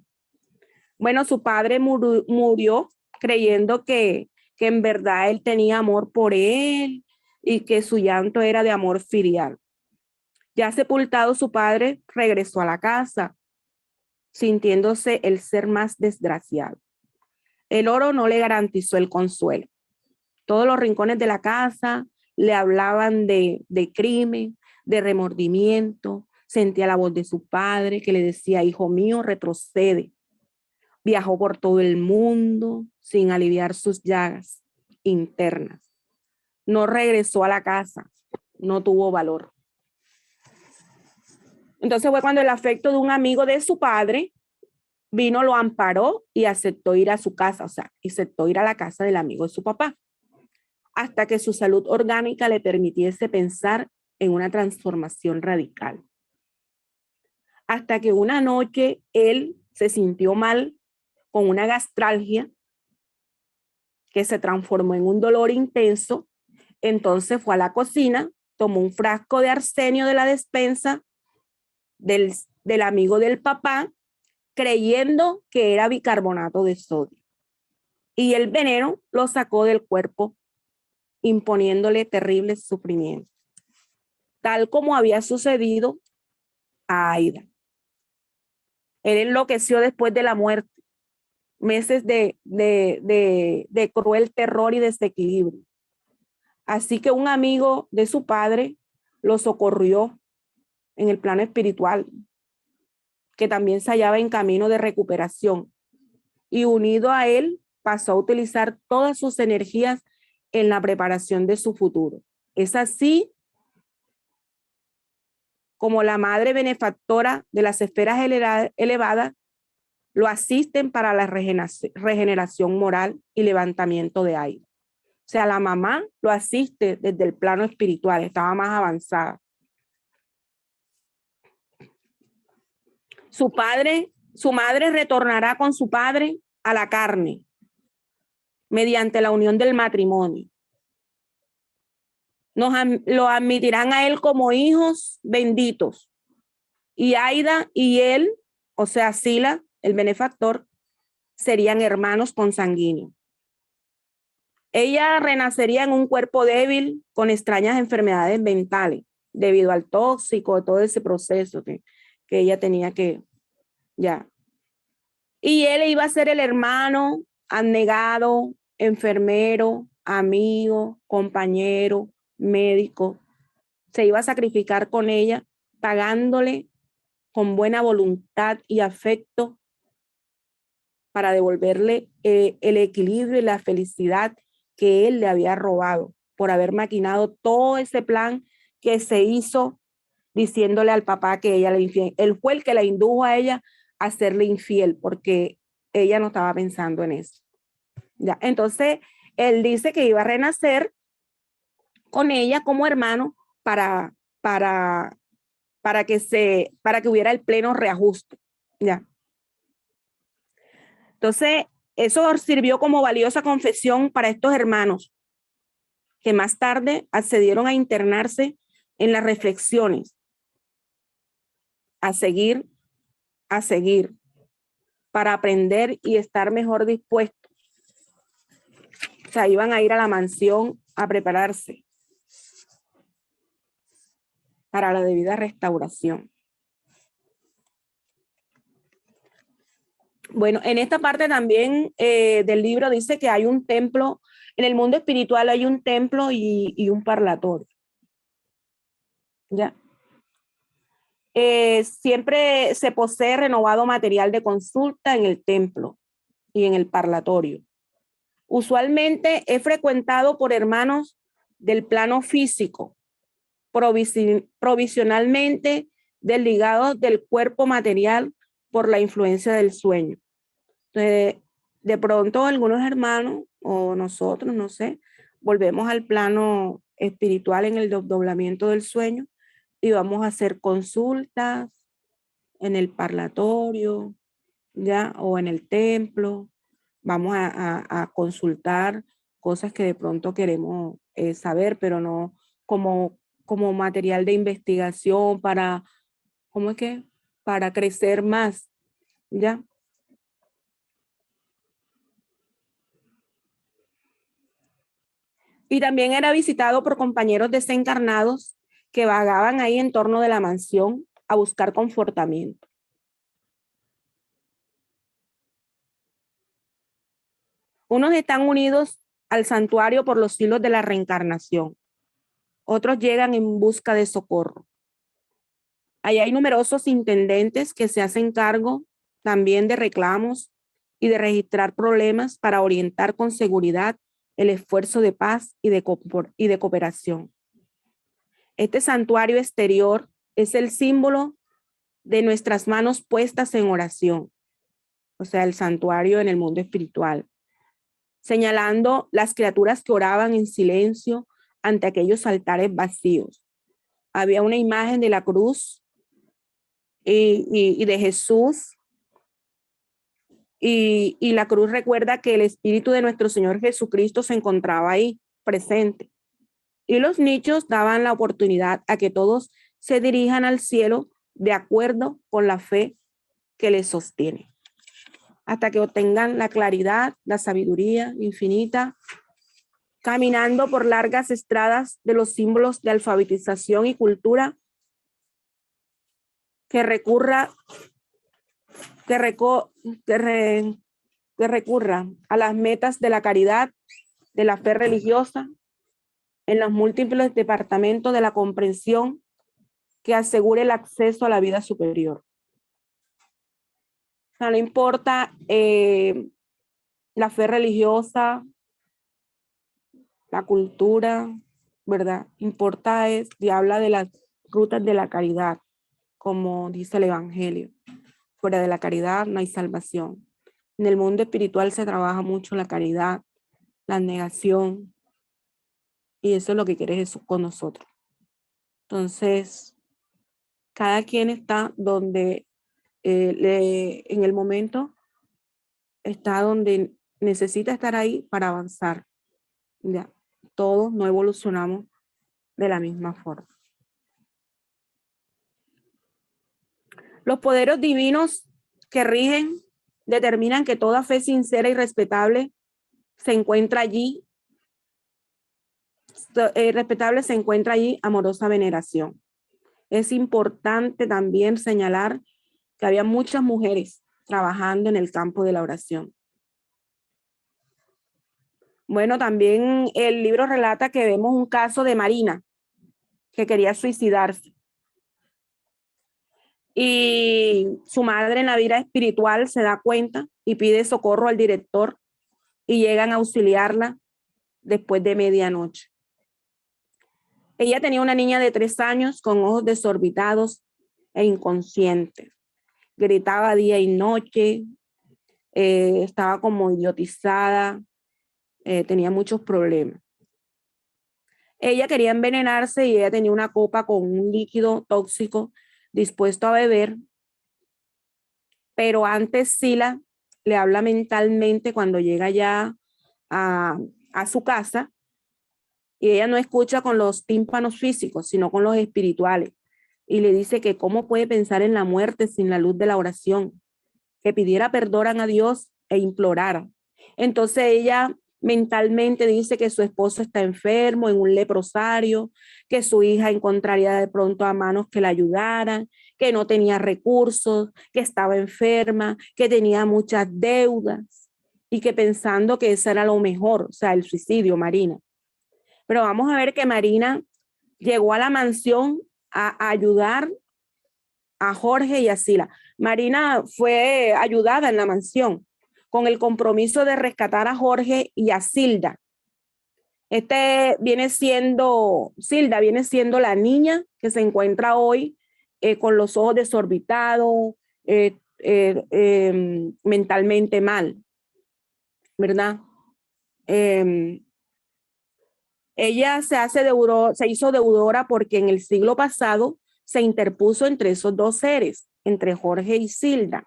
Bueno, su padre murió creyendo que en verdad él tenía amor por él y que su llanto era de amor filial. Ya sepultado su padre, regresó a la casa, sintiéndose el ser más desgraciado. El oro no le garantizó el consuelo. Todos los rincones de la casa le hablaban de crimen, de remordimiento. Sentía la voz de su padre que le decía, hijo mío, retrocede. Viajó por todo el mundo sin aliviar sus llagas internas. No regresó a la casa, no tuvo valor. Entonces fue cuando el afecto de un amigo de su padre vino, lo amparó y aceptó ir a su casa, o sea, aceptó ir a la casa del amigo de su papá, hasta que su salud orgánica le permitiese pensar en una transformación radical. Hasta que una noche él se sintió mal con una gastralgia que se transformó en un dolor intenso. Entonces fue a la cocina, tomó un frasco de arsenio de la despensa del amigo del papá, creyendo que era bicarbonato de sodio. Y el veneno lo sacó del cuerpo, imponiéndole terribles sufrimientos, tal como había sucedido a Aida. Él enloqueció después de la muerte, meses de cruel terror y desequilibrio. Así que un amigo de su padre lo socorrió en el plano espiritual, que también se hallaba en camino de recuperación, y unido a él pasó a utilizar todas sus energías en la preparación de su futuro. Es así como la madre benefactora de las esferas elevadas lo asisten para la regeneración moral y levantamiento de Aida. O sea, la mamá lo asiste desde el plano espiritual, estaba más avanzada. Su madre retornará con su padre a la carne mediante la unión del matrimonio. Lo admitirán a él como hijos benditos. Y Aida y él, o sea, Sila, el benefactor, serían hermanos consanguíneos. Ella renacería en un cuerpo débil con extrañas enfermedades mentales debido al tóxico, todo ese proceso que ella tenía que, ya. Y él iba a ser el hermano abnegado, enfermero, amigo, compañero, médico. Se iba a sacrificar con ella, pagándole con buena voluntad y afecto para devolverle el equilibrio y la felicidad que él le había robado por haber maquinado todo ese plan que se hizo diciéndole al papá que ella le infiel. Él fue el que la indujo a ella a serle infiel porque ella no estaba pensando en eso. Ya, entonces él dice que iba a renacer con ella como hermano para que hubiera el pleno reajuste. Ya. Entonces, eso sirvió como valiosa confesión para estos hermanos, que más tarde accedieron a internarse en las reflexiones, a seguir, para aprender y estar mejor dispuestos. O sea, iban a ir a la mansión a prepararse para la debida restauración. Bueno, en esta parte también del libro dice que hay un templo, en el mundo espiritual hay un templo y un parlatorio. ¿Ya? Siempre se posee renovado material de consulta en el templo y en el parlatorio. Usualmente es frecuentado por hermanos del plano físico, provisionalmente desligados del cuerpo material por la influencia del sueño. Entonces, de pronto algunos hermanos o nosotros, no sé, volvemos al plano espiritual en el desdoblamiento del sueño y vamos a hacer consultas en el parlatorio, ya, o en el templo. Vamos a consultar cosas que de pronto queremos saber, pero no como material de investigación para, ¿cómo es que? Para crecer más, ¿ya? Y también era visitado por compañeros desencarnados que vagaban ahí en torno de la mansión a buscar confortamiento. Unos están unidos al santuario por los hilos de la reencarnación. Otros llegan en busca de socorro. Allí hay numerosos intendentes que se hacen cargo también de reclamos y de registrar problemas para orientar con seguridad el esfuerzo de paz y de cooperación. Este santuario exterior es el símbolo de nuestras manos puestas en oración, o sea, el santuario en el mundo espiritual, señalando las criaturas que oraban en silencio ante aquellos altares vacíos. Había una imagen de la cruz y de Jesús, y la cruz recuerda que el espíritu de nuestro Señor Jesucristo se encontraba ahí presente. Y los nichos daban la oportunidad a que todos se dirijan al cielo de acuerdo con la fe que les sostiene, hasta que obtengan la claridad, la sabiduría infinita, caminando por largas estradas de los símbolos de alfabetización y cultura que recurra a las metas de la caridad, de la fe religiosa, en los múltiples departamentos de la comprensión que asegure el acceso a la vida superior. O sea, no importa la fe religiosa, la cultura, ¿verdad? Importa es, y habla de las rutas de la caridad, como dice el Evangelio. Fuera de la caridad no hay salvación. En el mundo espiritual se trabaja mucho la caridad, la negación, y eso es lo que quiere Jesús con nosotros. Entonces, cada quien está donde en el momento está donde necesita estar ahí para avanzar. Ya, todos no evolucionamos de la misma forma. Los poderes divinos que rigen determinan que toda fe sincera y respetable se encuentra allí. Respetable se encuentra allí amorosa veneración. Es importante también señalar que había muchas mujeres trabajando en el campo de la oración. Bueno, también el libro relata que vemos un caso de Marina, que quería suicidarse. Y su madre en la vida espiritual se da cuenta y pide socorro al director y llegan a auxiliarla después de medianoche. Ella tenía una niña de 3 años con ojos desorbitados e inconsciente. Gritaba día y noche, estaba como idiotizada, tenía muchos problemas. Ella quería envenenarse y ella tenía una copa con un líquido tóxico dispuesto a beber, pero antes Sila le habla mentalmente cuando llega ya a su casa, y ella no escucha con los tímpanos físicos, sino con los espirituales, y le dice que cómo puede pensar en la muerte sin la luz de la oración, que pidiera perdón a Dios e implorara. Entonces ella mentalmente dice que su esposo está enfermo en un leprosario, que su hija encontraría de pronto a manos que la ayudaran, que no tenía recursos, que estaba enferma, que tenía muchas deudas y que pensando que eso era lo mejor, o sea, el suicidio, Marina. Pero vamos a ver que Marina llegó a la mansión a ayudar a Jorge y a Sila. Marina fue ayudada en la mansión con el compromiso de rescatar a Jorge y a Silda. Silda viene siendo la niña que se encuentra hoy con los ojos desorbitados, mentalmente mal, ¿verdad? Ella se hizo deudora porque en el siglo pasado se interpuso entre esos dos seres, entre Jorge y Silda,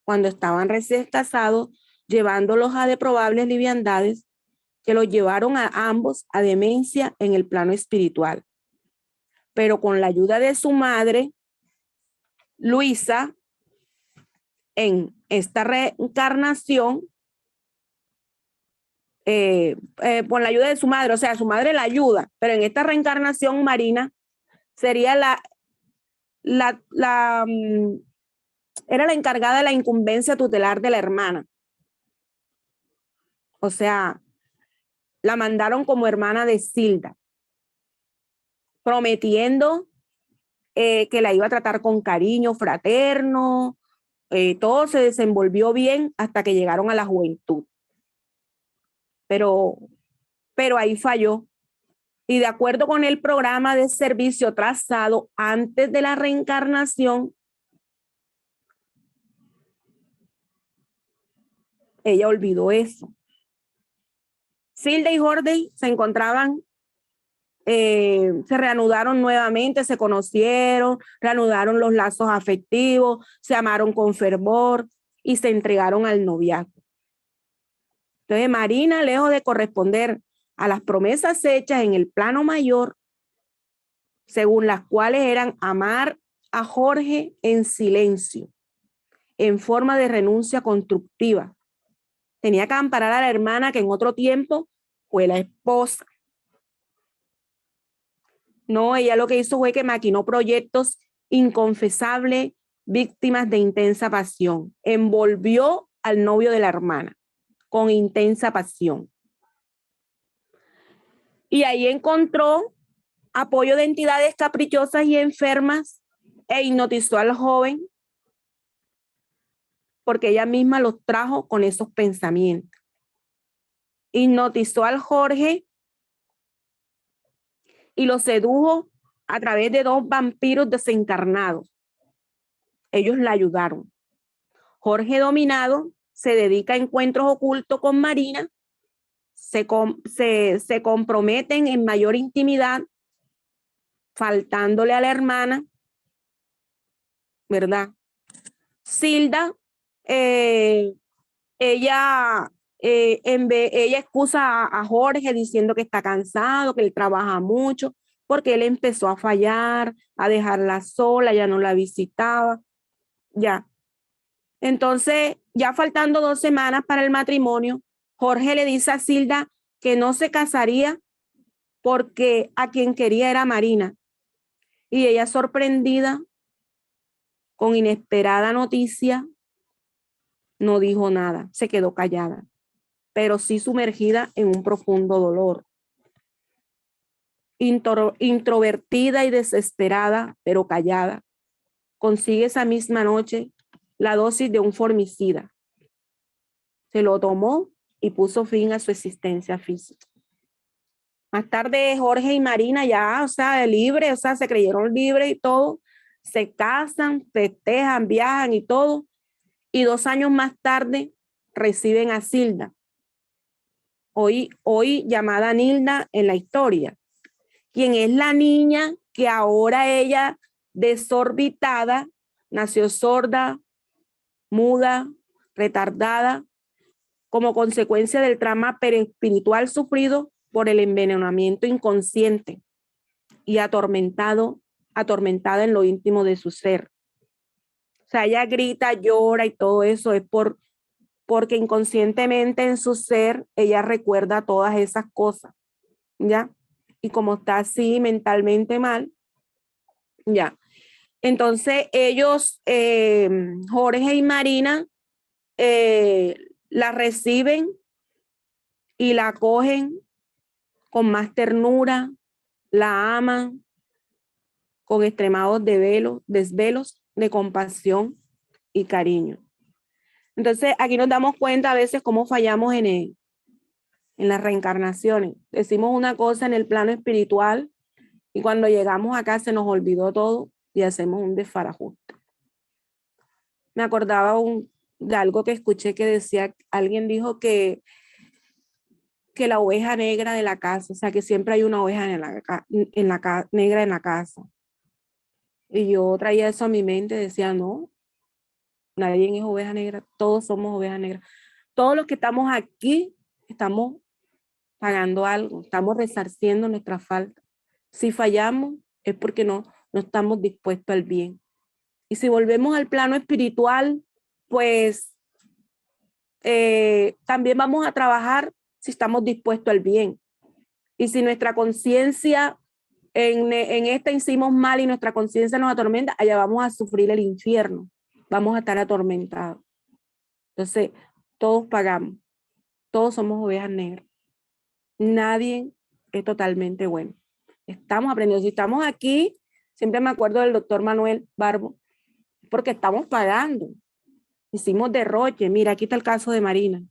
cuando estaban recién casados, llevándolos a de probables liviandades que los llevaron a ambos a demencia en el plano espiritual. Pero con la ayuda de su madre, Luisa, en esta reencarnación, con la ayuda de su madre, o sea, su madre la ayuda, pero en esta reencarnación Marina sería era la encargada de la incumbencia tutelar de la hermana. O sea, la mandaron como hermana de Silda, prometiendo que la iba a tratar con cariño fraterno. Todo se desenvolvió bien hasta que llegaron a la juventud. Pero ahí falló. Y de acuerdo con el programa de servicio trazado antes de la reencarnación, ella olvidó eso. Silda y Jorge se encontraban, se reanudaron nuevamente, se conocieron, reanudaron los lazos afectivos, se amaron con fervor y se entregaron al noviazgo. Entonces Marina, lejos de corresponder a las promesas hechas en el plano mayor, según las cuales eran amar a Jorge en silencio, en forma de renuncia constructiva. Tenía que amparar a la hermana que en otro tiempo fue la esposa. No, ella lo que hizo fue que maquinó proyectos inconfesables, víctimas de intensa pasión. Envolvió al novio de la hermana con intensa pasión. Y ahí encontró apoyo de entidades caprichosas y enfermas e hipnotizó al joven porque ella misma los trajo con esos pensamientos. Hipnotizó al Jorge y lo sedujo a través de dos vampiros desencarnados. Ellos la ayudaron. Jorge, dominado, se dedica a encuentros ocultos con Marina, se comprometen en mayor intimidad, faltándole a la hermana, ¿verdad? Silda, ella excusa a Jorge diciendo que está cansado, que él trabaja mucho, porque él empezó a fallar, a dejarla sola, ya no la visitaba, ya. Entonces, ya faltando 2 semanas para el matrimonio, Jorge le dice a Silda que no se casaría porque a quien quería era Marina. Y ella, sorprendida, con inesperada noticia, no dijo nada, se quedó callada, pero sí sumergida en un profundo dolor. Introvertida y desesperada, pero callada, consigue esa misma noche la dosis de un formicida. Se lo tomó y puso fin a su existencia física. Más tarde, Jorge y Marina ya, o sea, libre, o sea, se creyeron libres y todo, se casan, festejan, viajan y todo, y 2 años más tarde reciben a Silda, hoy llamada Nilda en la historia, quien es la niña que ahora ella, desorbitada, nació sorda, muda, retardada, como consecuencia del trauma perispiritual sufrido por el envenenamiento inconsciente y atormentada en lo íntimo de su ser. O sea, ella grita, llora y todo eso es porque inconscientemente en su ser ella recuerda todas esas cosas, ¿ya? Y como está así mentalmente mal, ¿ya? Entonces ellos, Jorge y Marina, la reciben y la acogen con más ternura, la aman con extremados desvelos de compasión y cariño. Entonces, aquí nos damos cuenta a veces cómo fallamos en las reencarnaciones. Decimos una cosa en el plano espiritual y cuando llegamos acá se nos olvidó todo y hacemos un desfarajuste. Me acordaba de algo que escuché que decía, alguien dijo que la oveja negra de la casa, o sea, que siempre hay una oveja negra en la casa. Y yo traía eso a mi mente, decía, no, nadie es oveja negra, todos somos ovejas negras. Todos los que estamos aquí estamos pagando algo, estamos resarciendo nuestra falta. Si fallamos es porque no estamos dispuestos al bien. Y si volvemos al plano espiritual, pues también vamos a trabajar si estamos dispuestos al bien. Y si nuestra conciencia en esta hicimos mal y nuestra conciencia nos atormenta, allá vamos a sufrir el infierno, vamos a estar atormentados. Entonces, todos pagamos, todos somos ovejas negras. Nadie es totalmente bueno. Estamos aprendiendo. Si estamos aquí, siempre me acuerdo del doctor Manuel Barbo, porque estamos pagando. Hicimos derroche. Mira, aquí está el caso de Marina,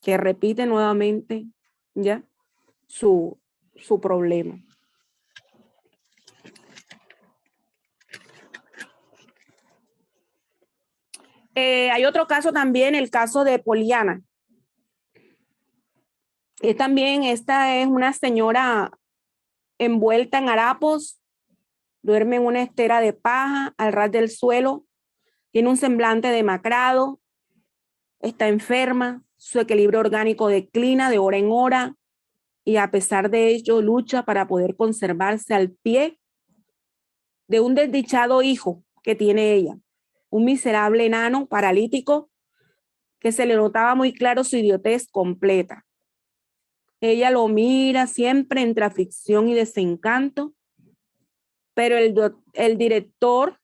que repite nuevamente ya su problema. Hay otro caso también, el caso de Poliana. También esta es una señora envuelta en harapos, duerme en una estera de paja al ras del suelo, tiene un semblante demacrado, está enferma, su equilibrio orgánico declina de hora en hora y a pesar de ello lucha para poder conservarse al pie de un desdichado hijo que tiene ella, un miserable enano paralítico que se le notaba muy claro su idiotez completa. Ella lo mira siempre entre aflicción y desencanto, pero el director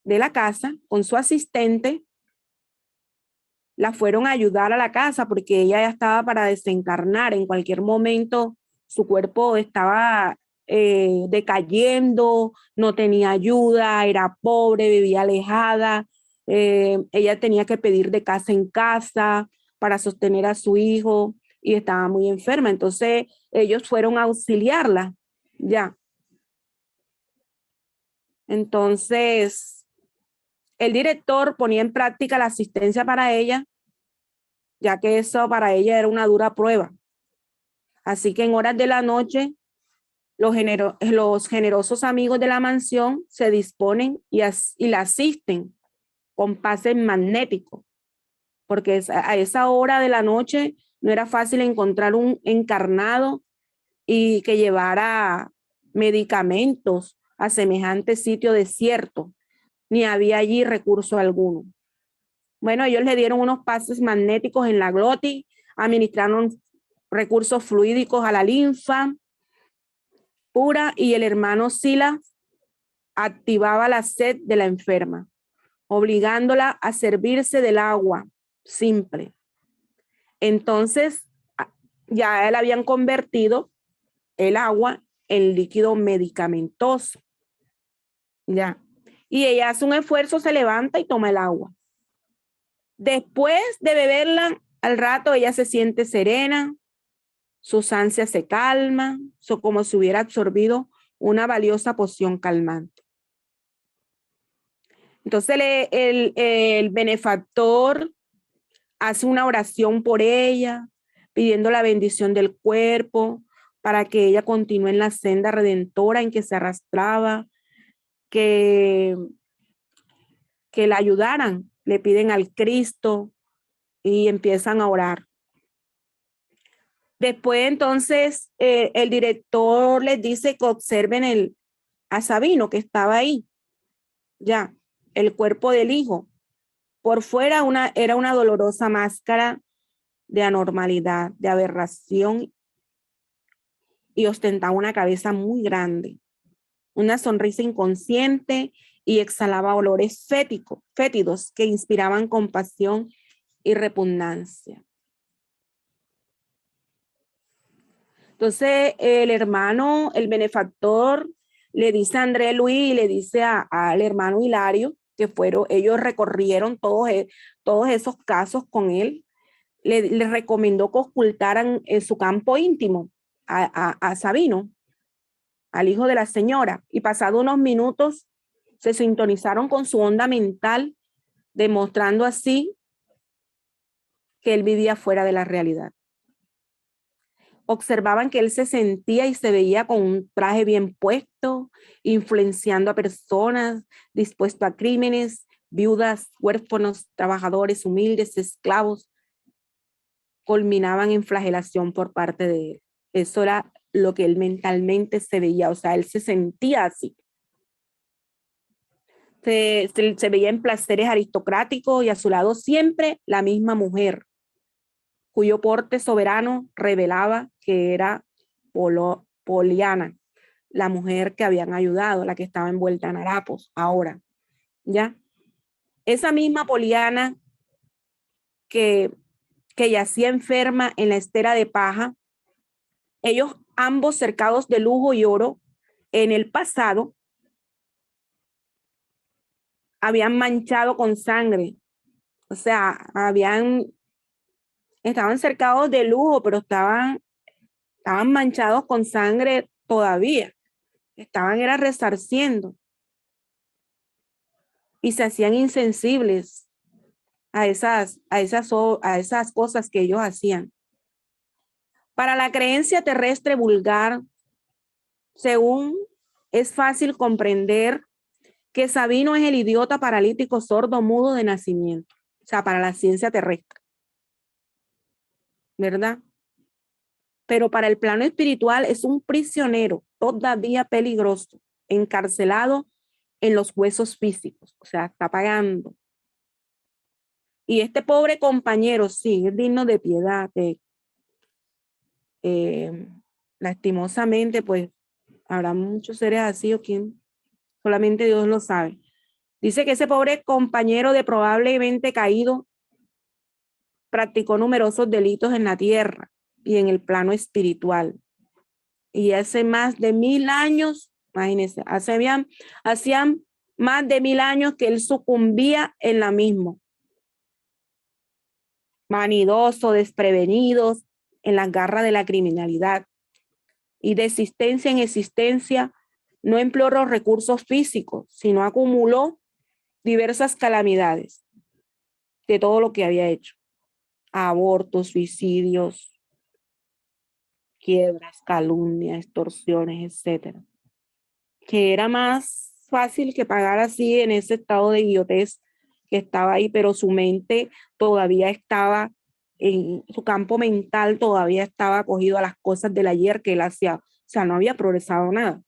de la casa con su asistente la fueron a ayudar a la casa porque ella ya estaba para desencarnar. En cualquier momento su cuerpo estaba decayendo, no tenía ayuda, era pobre, vivía alejada. Ella tenía que pedir de casa en casa para sostener a su hijo y estaba muy enferma. Entonces ellos fueron a auxiliarla, ya. Entonces el director ponía en práctica la asistencia para ella, ya que eso para ella era una dura prueba. Así que en horas de la noche, los generosos amigos de la mansión se disponen y la asisten con pases magnéticos, porque a esa hora de la noche no era fácil encontrar un encarnado y que llevara medicamentos a semejante sitio desierto, ni había allí recurso alguno. Bueno, ellos le dieron unos pases magnéticos en la glotis, administraron recursos fluídicos a la linfa pura y el hermano Sila activaba la sed de la enferma, obligándola a servirse del agua simple. Entonces, ya le habían convertido el agua en líquido medicamentoso. Ya. Y ella hace un esfuerzo, se levanta y toma el agua. Después de beberla, al rato ella se siente serena, sus ansias se calman, como si hubiera absorbido una valiosa poción calmante. Entonces el benefactor hace una oración por ella, pidiendo la bendición del cuerpo para que ella continúe en la senda redentora en que se arrastraba, que la ayudaran, le piden al Cristo y empiezan a orar. Después entonces el director les dice que observen a Sabino que estaba ahí, ya, el cuerpo del hijo. Por fuera era una dolorosa máscara de anormalidad, de aberración y ostentaba una cabeza muy grande, una sonrisa inconsciente y exhalaba olores fétidos que inspiraban compasión y repugnancia. Entonces el hermano, el benefactor, le dice a André Luis y le dice al hermano Hilario, que ellos recorrieron todos esos casos con él, le recomendó que ocultaran en su campo íntimo a Sabino, al hijo de la señora, y pasado unos minutos se sintonizaron con su onda mental, demostrando así que él vivía fuera de la realidad. Observaban que él se sentía y se veía con un traje bien puesto, influenciando a personas, dispuesto a crímenes, viudas, huérfanos, trabajadores humildes, esclavos, culminaban en flagelación por parte de él. Eso era lo que él mentalmente se veía, o sea, él se sentía así. Se veía en placeres aristocráticos y a su lado siempre la misma mujer, cuyo porte soberano revelaba que era Poliana, la mujer que habían ayudado, la que estaba envuelta en harapos ahora, ¿ya? Esa misma Poliana que yacía enferma en la estera de paja, ellos ambos cercados de lujo y oro, en el pasado habían manchado con sangre, o sea, estaban cercados de lujo, pero estaban manchados con sangre todavía, era resarciendo y se hacían insensibles a esas cosas que ellos hacían. Para la creencia terrestre vulgar, según es fácil comprender que Sabino es el idiota paralítico sordo mudo de nacimiento, o sea, para la ciencia terrestre, ¿verdad? Pero para el plano espiritual es un prisionero todavía peligroso, encarcelado en los huesos físicos, o sea, está pagando. Y este pobre compañero, sí, es digno de piedad. Lastimosamente, pues, habrá muchos seres así o quien, solamente Dios lo sabe. Dice que ese pobre compañero de probablemente caído practicó numerosos delitos en la tierra y en el plano espiritual. Y hace más de 1000 años, imagínense, hacían más de 1000 años que él sucumbía en la misma. Vanidoso, desprevenidos, en las garras de la criminalidad. Y de existencia en existencia, no empleó los recursos físicos, sino acumuló diversas calamidades de todo lo que había hecho. Abortos, suicidios, quiebras, calumnias, extorsiones, etcétera. Que era más fácil que pagar así en ese estado de idiotez que estaba ahí, pero su mente todavía estaba, en su campo mental todavía estaba acogido a las cosas del ayer que él hacía, o sea, no había progresado nada.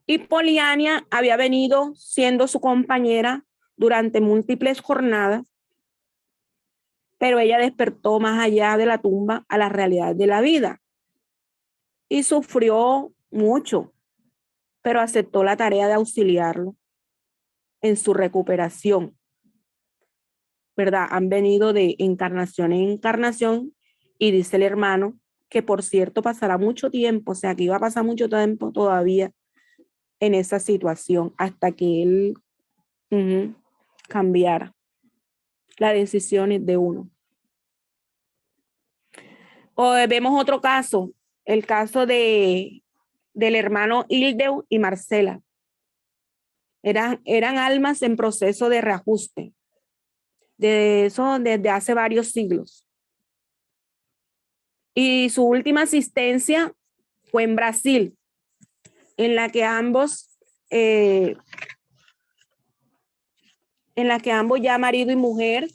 Y Poliana había venido siendo su compañera durante múltiples jornadas, pero ella despertó más allá de la tumba a la realidad de la vida y sufrió mucho, pero aceptó la tarea de auxiliarlo en su recuperación, ¿verdad? Han venido de encarnación en encarnación y dice el hermano que por cierto pasará mucho tiempo, o sea que iba a pasar mucho tiempo todavía en esa situación hasta que él cambiara las decisiones de uno. O vemos otro caso, el caso del hermano Hildeu y Marcela. Eran almas en proceso de reajuste. De eso desde hace varios siglos. Y su última asistencia fue en Brasil, en la que ambos ya marido y mujer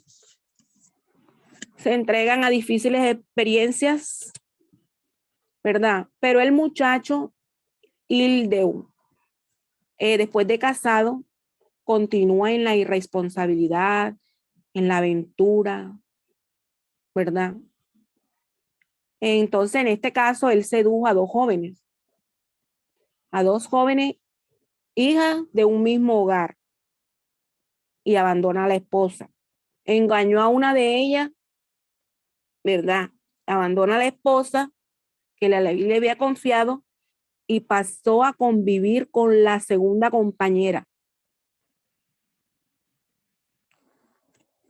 se entregan a difíciles experiencias, ¿verdad? Pero el muchacho Hildeu, después de casado, continúa en la irresponsabilidad, en la aventura, ¿verdad? Entonces, en este caso, él sedujo a dos jóvenes, hijas de un mismo hogar, y abandona a la esposa. Engañó a una de ellas, ¿verdad? Abandona a la esposa que le había confiado y pasó a convivir con la segunda compañera,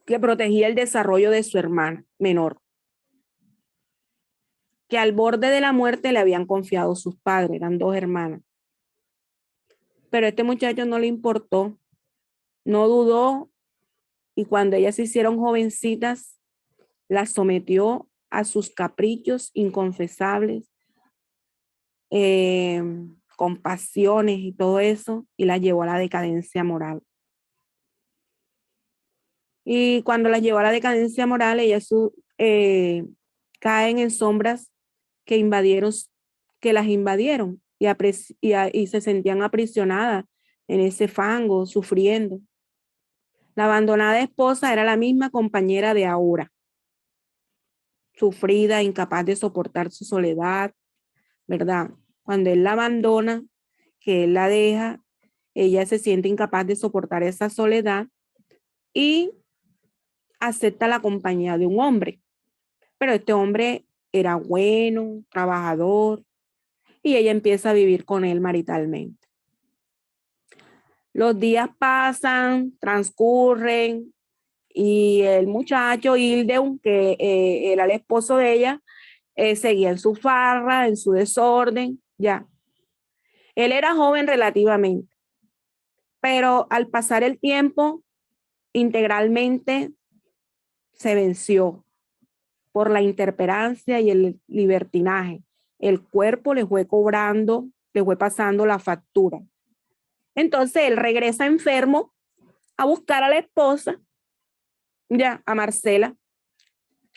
que protegía el desarrollo de su hermana menor, que al borde de la muerte le habían confiado sus padres, eran dos hermanas. Pero a este muchacho no le importó, no dudó, y cuando ellas se hicieron jovencitas, las sometió a sus caprichos inconfesables, con pasiones y todo eso, y las llevó a la decadencia moral. Y cuando las llevó a la decadencia moral, ellas caen en sombras que las invadieron y se sentían aprisionadas en ese fango, sufriendo. La abandonada esposa era la misma compañera de Aura, sufrida, incapaz de soportar su soledad, ¿verdad? Cuando él la abandona, que él la deja, ella se siente incapaz de soportar esa soledad y acepta la compañía de un hombre. Pero este hombre era bueno, trabajador, y ella empieza a vivir con él maritalmente. Los días pasan, transcurren, y el muchacho Hildeun, que era el esposo de ella, seguía en su farra, en su desorden, ya. Él era joven relativamente, pero al pasar el tiempo, integralmente se venció por la intemperancia y el libertinaje. El cuerpo le fue cobrando, le fue pasando la factura. Entonces él regresa enfermo a buscar a la esposa, ya, a Marcela,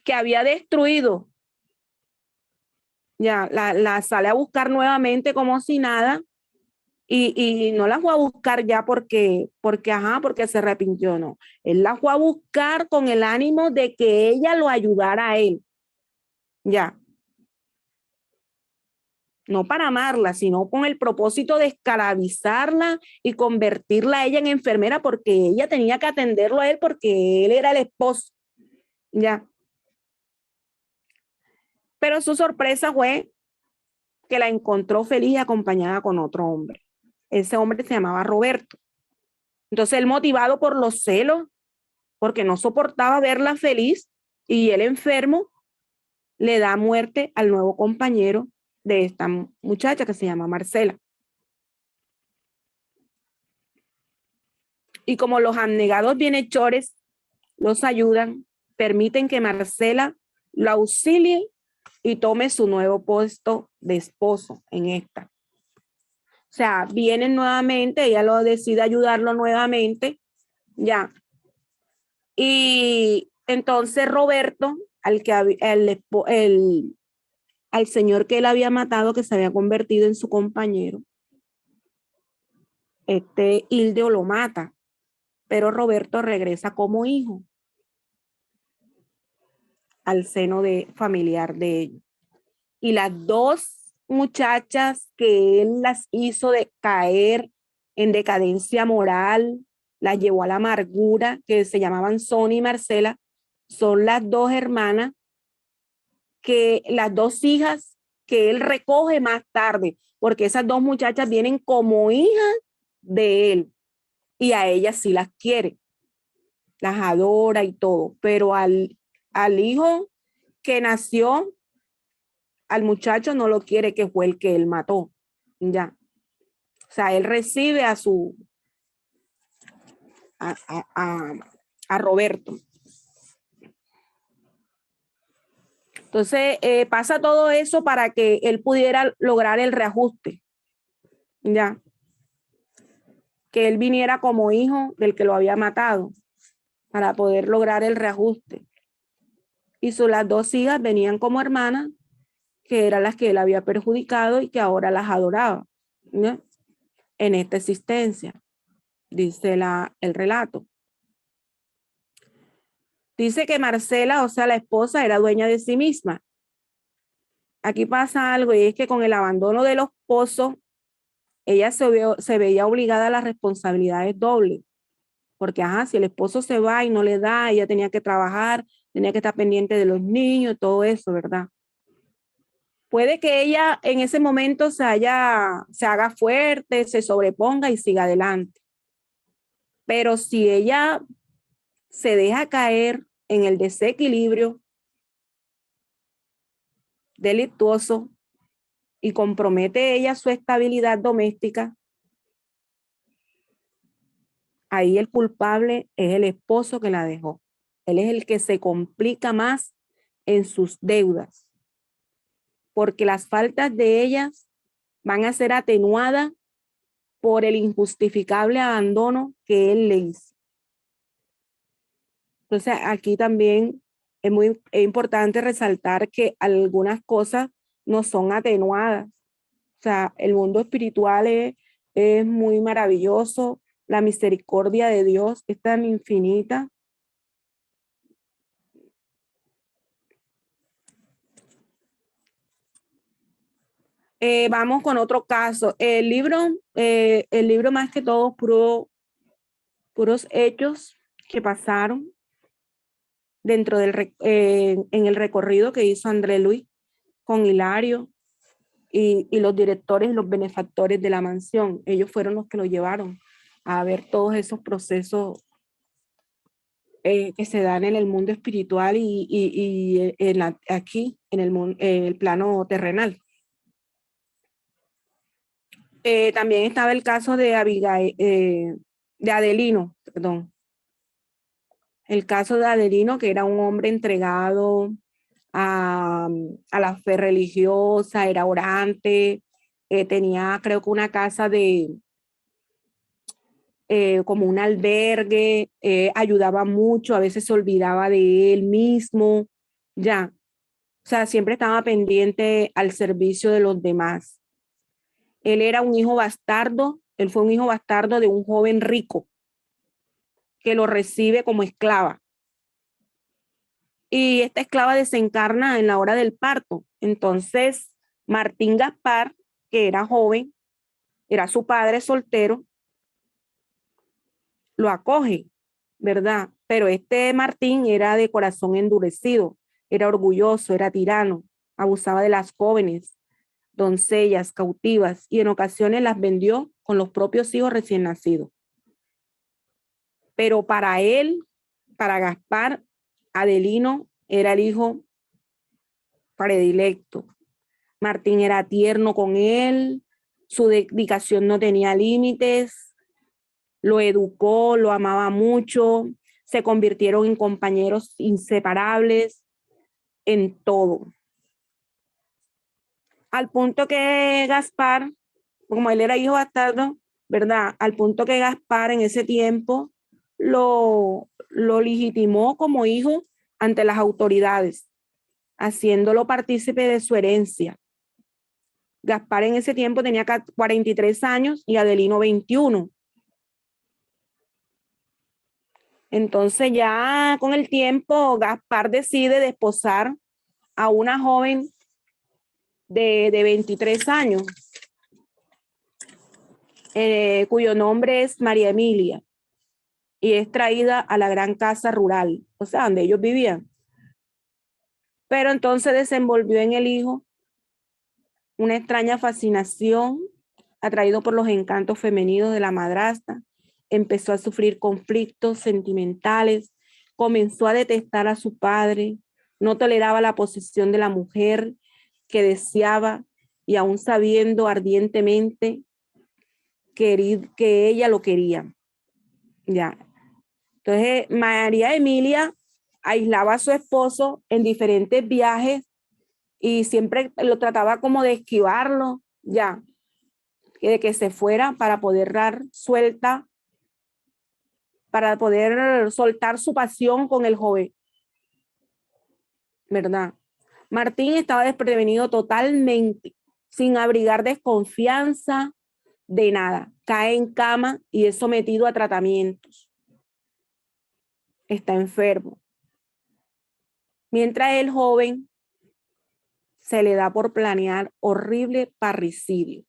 que había destruido. Ya, la sale a buscar nuevamente como si nada, y no la fue a buscar ya porque se arrepintió, no. Él la fue a buscar con el ánimo de que ella lo ayudara a él. Ya. No para amarla, sino con el propósito de esclavizarla y convertirla a ella en enfermera, porque ella tenía que atenderlo a él porque él era el esposo. Ya. Pero su sorpresa fue que la encontró feliz y acompañada con otro hombre. Ese hombre se llamaba Roberto. Entonces él, motivado por los celos, porque no soportaba verla feliz y él enfermo, le da muerte al nuevo compañero de esta muchacha que se llama Marcela. Y como los abnegados bienhechores los ayudan, permiten que Marcela lo auxilie y tome su nuevo puesto de esposo en esta. O sea, vienen nuevamente, ella lo decide ayudarlo nuevamente, ya. Y entonces Roberto, al señor que él había matado, que se había convertido en su compañero, Hildeo lo mata, pero Roberto regresa como hijo al seno familiar de ellos. Y las dos muchachas que él las hizo caer en decadencia moral, las llevó a la amargura, que se llamaban Sonia y Marcela, son las dos hermanas, las dos hijas que él recoge más tarde, porque esas dos muchachas vienen como hijas de él y a ellas sí las quiere, las adora y todo, pero al hijo que nació, al muchacho no lo quiere, que fue el que él mató, ya. O sea, él recibe a Roberto. Entonces, pasa todo eso para que él pudiera lograr el reajuste, ya. Que él viniera como hijo del que lo había matado, para poder lograr el reajuste. Y las dos hijas venían como hermanas, que eran las que él había perjudicado y que ahora las adoraba, ¿no? En esta existencia, dice el relato. Dice que Marcela, o sea, la esposa, era dueña de sí misma. Aquí pasa algo, y es que con el abandono de los esposos, ella se veía obligada a las responsabilidades dobles. Porque, si el esposo se va y no le da, ella tenía que trabajar, tenía que estar pendiente de los niños, todo eso, ¿verdad? Puede que ella en ese momento se haga fuerte, se sobreponga y siga adelante. Pero si ella se deja caer en el desequilibrio delictuoso y compromete ella su estabilidad doméstica, ahí el culpable es el esposo que la dejó. Él es el que se complica más en sus deudas, porque las faltas de ellas van a ser atenuadas por el injustificable abandono que él le hizo. Entonces, aquí también es muy importante resaltar que algunas cosas no son atenuadas. O sea, el mundo espiritual es muy maravilloso. La misericordia de Dios es tan infinita. Vamos con otro caso. El libro más que todo puros hechos que pasaron dentro en el recorrido que hizo André Luis con Hilario y los directores y los benefactores de la mansión. Ellos fueron los que lo llevaron a ver todos esos procesos que se dan en el mundo espiritual y aquí en el plano terrenal. También estaba el caso de de Adelino, perdón. El caso de Adelino, que era un hombre entregado a la fe religiosa, era orante, tenía creo que una casa como un albergue, ayudaba mucho, a veces se olvidaba de él mismo, ya. O sea, siempre estaba pendiente al servicio de los demás. Él era un hijo bastardo, él fue un hijo bastardo de un joven rico que lo recibe como esclava. Y esta esclava desencarna en la hora del parto. Entonces, Martín Gaspar, que era joven, era su padre soltero, lo acoge, ¿verdad? Pero este Martín era de corazón endurecido, era orgulloso, era tirano, abusaba de las jóvenes, doncellas, cautivas, y en ocasiones las vendió con los propios hijos recién nacidos. Pero para él, para Gaspar, Adelino era el hijo predilecto. Martín era tierno con él, su dedicación no tenía límites, lo educó, lo amaba mucho, se convirtieron en compañeros inseparables en todo. Al punto que Gaspar, como él era hijo bastardo, ¿verdad? Al punto que Gaspar en ese tiempo lo legitimó como hijo ante las autoridades, haciéndolo partícipe de su herencia. Gaspar en ese tiempo tenía 43 años y Adelino 21. Entonces ya con el tiempo Gaspar decide desposar a una joven de 23 años, cuyo nombre es María Emilia, y es traída a la gran casa rural, o sea, donde ellos vivían. Pero entonces desenvolvió en el hijo una extraña fascinación, atraído por los encantos femeninos de la madrastra, empezó a sufrir conflictos sentimentales, comenzó a detestar a su padre, no toleraba la posesión de la mujer que deseaba y aún sabiendo ardientemente que ella lo quería. Ya. Entonces, María Emilia aislaba a su esposo en diferentes viajes y siempre lo trataba como de esquivarlo, ya, de que se fuera para poder dar suelta, para poder soltar su pasión con el joven, ¿verdad? Martín estaba desprevenido totalmente, sin abrigar desconfianza de nada. Cae en cama y es sometido a tratamientos. Está enfermo. Mientras el joven se le da por planear horrible parricidio.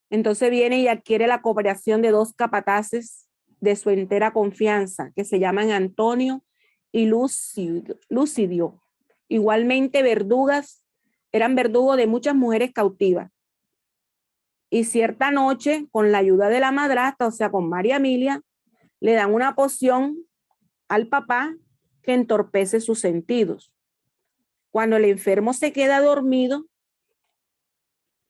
Entonces viene y adquiere la cooperación de dos capataces de su entera confianza, que se llaman Antonio y Lucidio. Igualmente eran verdugos de muchas mujeres cautivas. Y cierta noche, con la ayuda de la madrastra, o sea, con María Emilia, le dan una poción al papá que entorpece sus sentidos. Cuando el enfermo se queda dormido,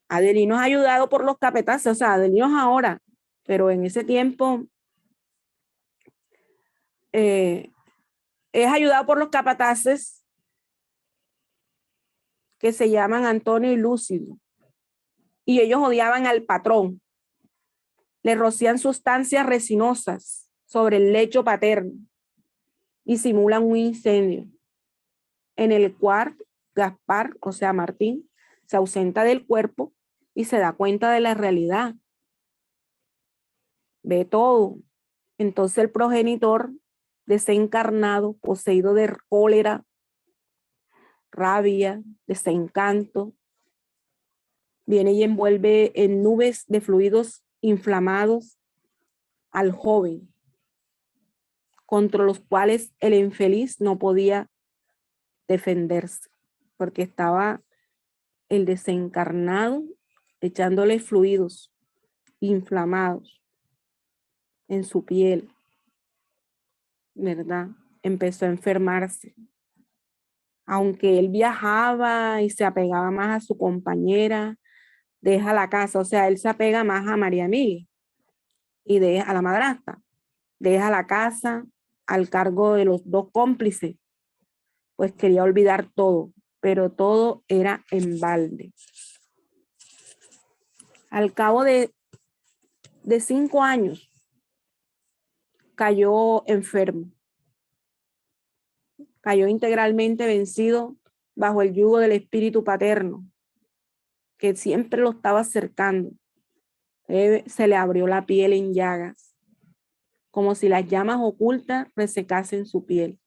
Adelino es ayudado por los capataces, o sea, Adelino es ahora, pero en ese tiempo es ayudado por los capataces que se llaman Antonio y Lúcido, y ellos odiaban al patrón. Le rocían sustancias resinosas sobre el lecho paterno y simulan un incendio en el cual Gaspar, o sea, Martín, se ausenta del cuerpo y se da cuenta de la realidad. Ve todo. Entonces el progenitor desencarnado, poseído de cólera, rabia, desencanto, viene y envuelve en nubes de fluidos inflamados al joven, contra los cuales el infeliz no podía defenderse, porque estaba el desencarnado echándole fluidos inflamados en su piel, ¿verdad? Empezó a enfermarse. Aunque él viajaba y se apegaba más a su compañera, deja la casa, o sea, él se apega más a María Emilia y deja a la madrastra, deja la casa al cargo de los dos cómplices, pues quería olvidar todo, pero todo era en balde. Al cabo de 5 años, cayó enfermo, cayó integralmente vencido bajo el yugo del espíritu paterno, que siempre lo estaba cercando. Se le abrió la piel en llagas, como si las llamas ocultas resecasen su piel.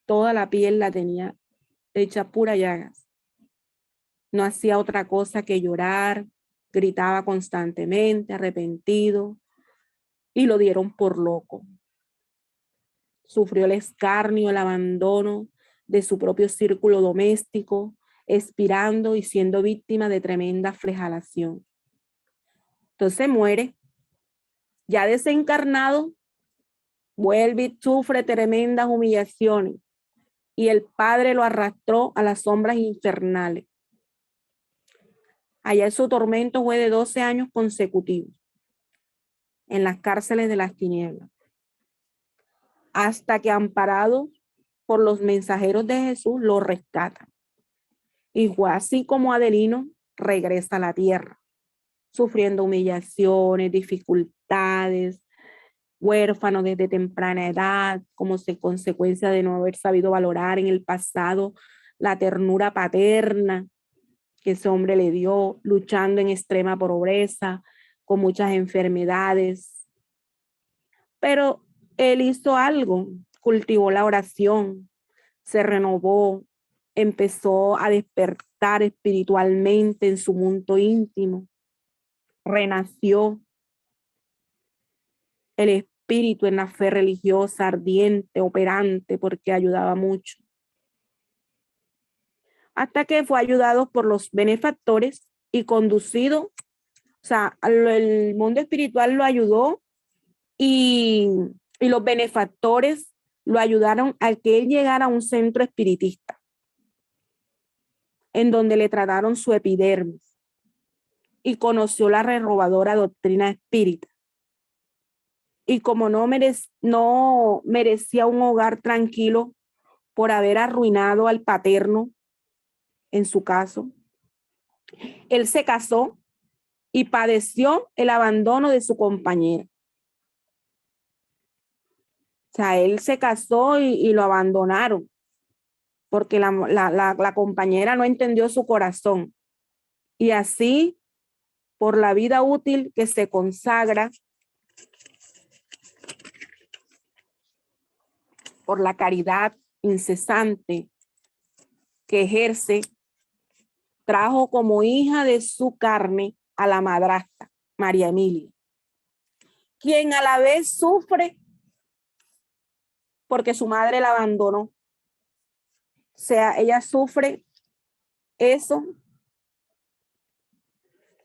Toda la piel la tenía hecha pura llagas. No hacía otra cosa que llorar, gritaba constantemente, arrepentido, y lo dieron por loco. Sufrió el escarnio, el abandono de su propio círculo doméstico, expirando y siendo víctima de tremenda flagelación. Entonces muere, ya desencarnado, vuelve y sufre tremendas humillaciones, y el padre lo arrastró a las sombras infernales. Allá su tormento fue de 12 años consecutivos, en las cárceles de las tinieblas, hasta que, amparado por los mensajeros de Jesús, lo rescatan. Y fue así como Adelino regresa a la tierra, sufriendo humillaciones, dificultades, huérfano desde temprana edad, como consecuencia de no haber sabido valorar en el pasado la ternura paterna que ese hombre le dio, luchando en extrema pobreza, con muchas enfermedades. Pero él hizo algo, cultivó la oración, se renovó, empezó a despertar espiritualmente en su mundo íntimo, renació el espíritu en la fe religiosa ardiente, operante, porque ayudaba mucho. Hasta que fue ayudado por los benefactores y conducido, o sea, el mundo espiritual lo ayudó y los benefactores lo ayudaron a que él llegara a un centro espiritista, en donde le trataron su epidermis y conoció la renovadora doctrina espírita. Y como no merecía un hogar tranquilo por haber arruinado al paterno, en su caso, él se casó y padeció el abandono de su compañera. O sea, él se casó y lo abandonaron porque la compañera no entendió su corazón. Y así, por la vida útil que se consagra, por la caridad incesante que ejerce, trajo como hija de su carne a la madrastra, María Emilia, quien a la vez sufre porque su madre la abandonó. sea, ella sufre eso.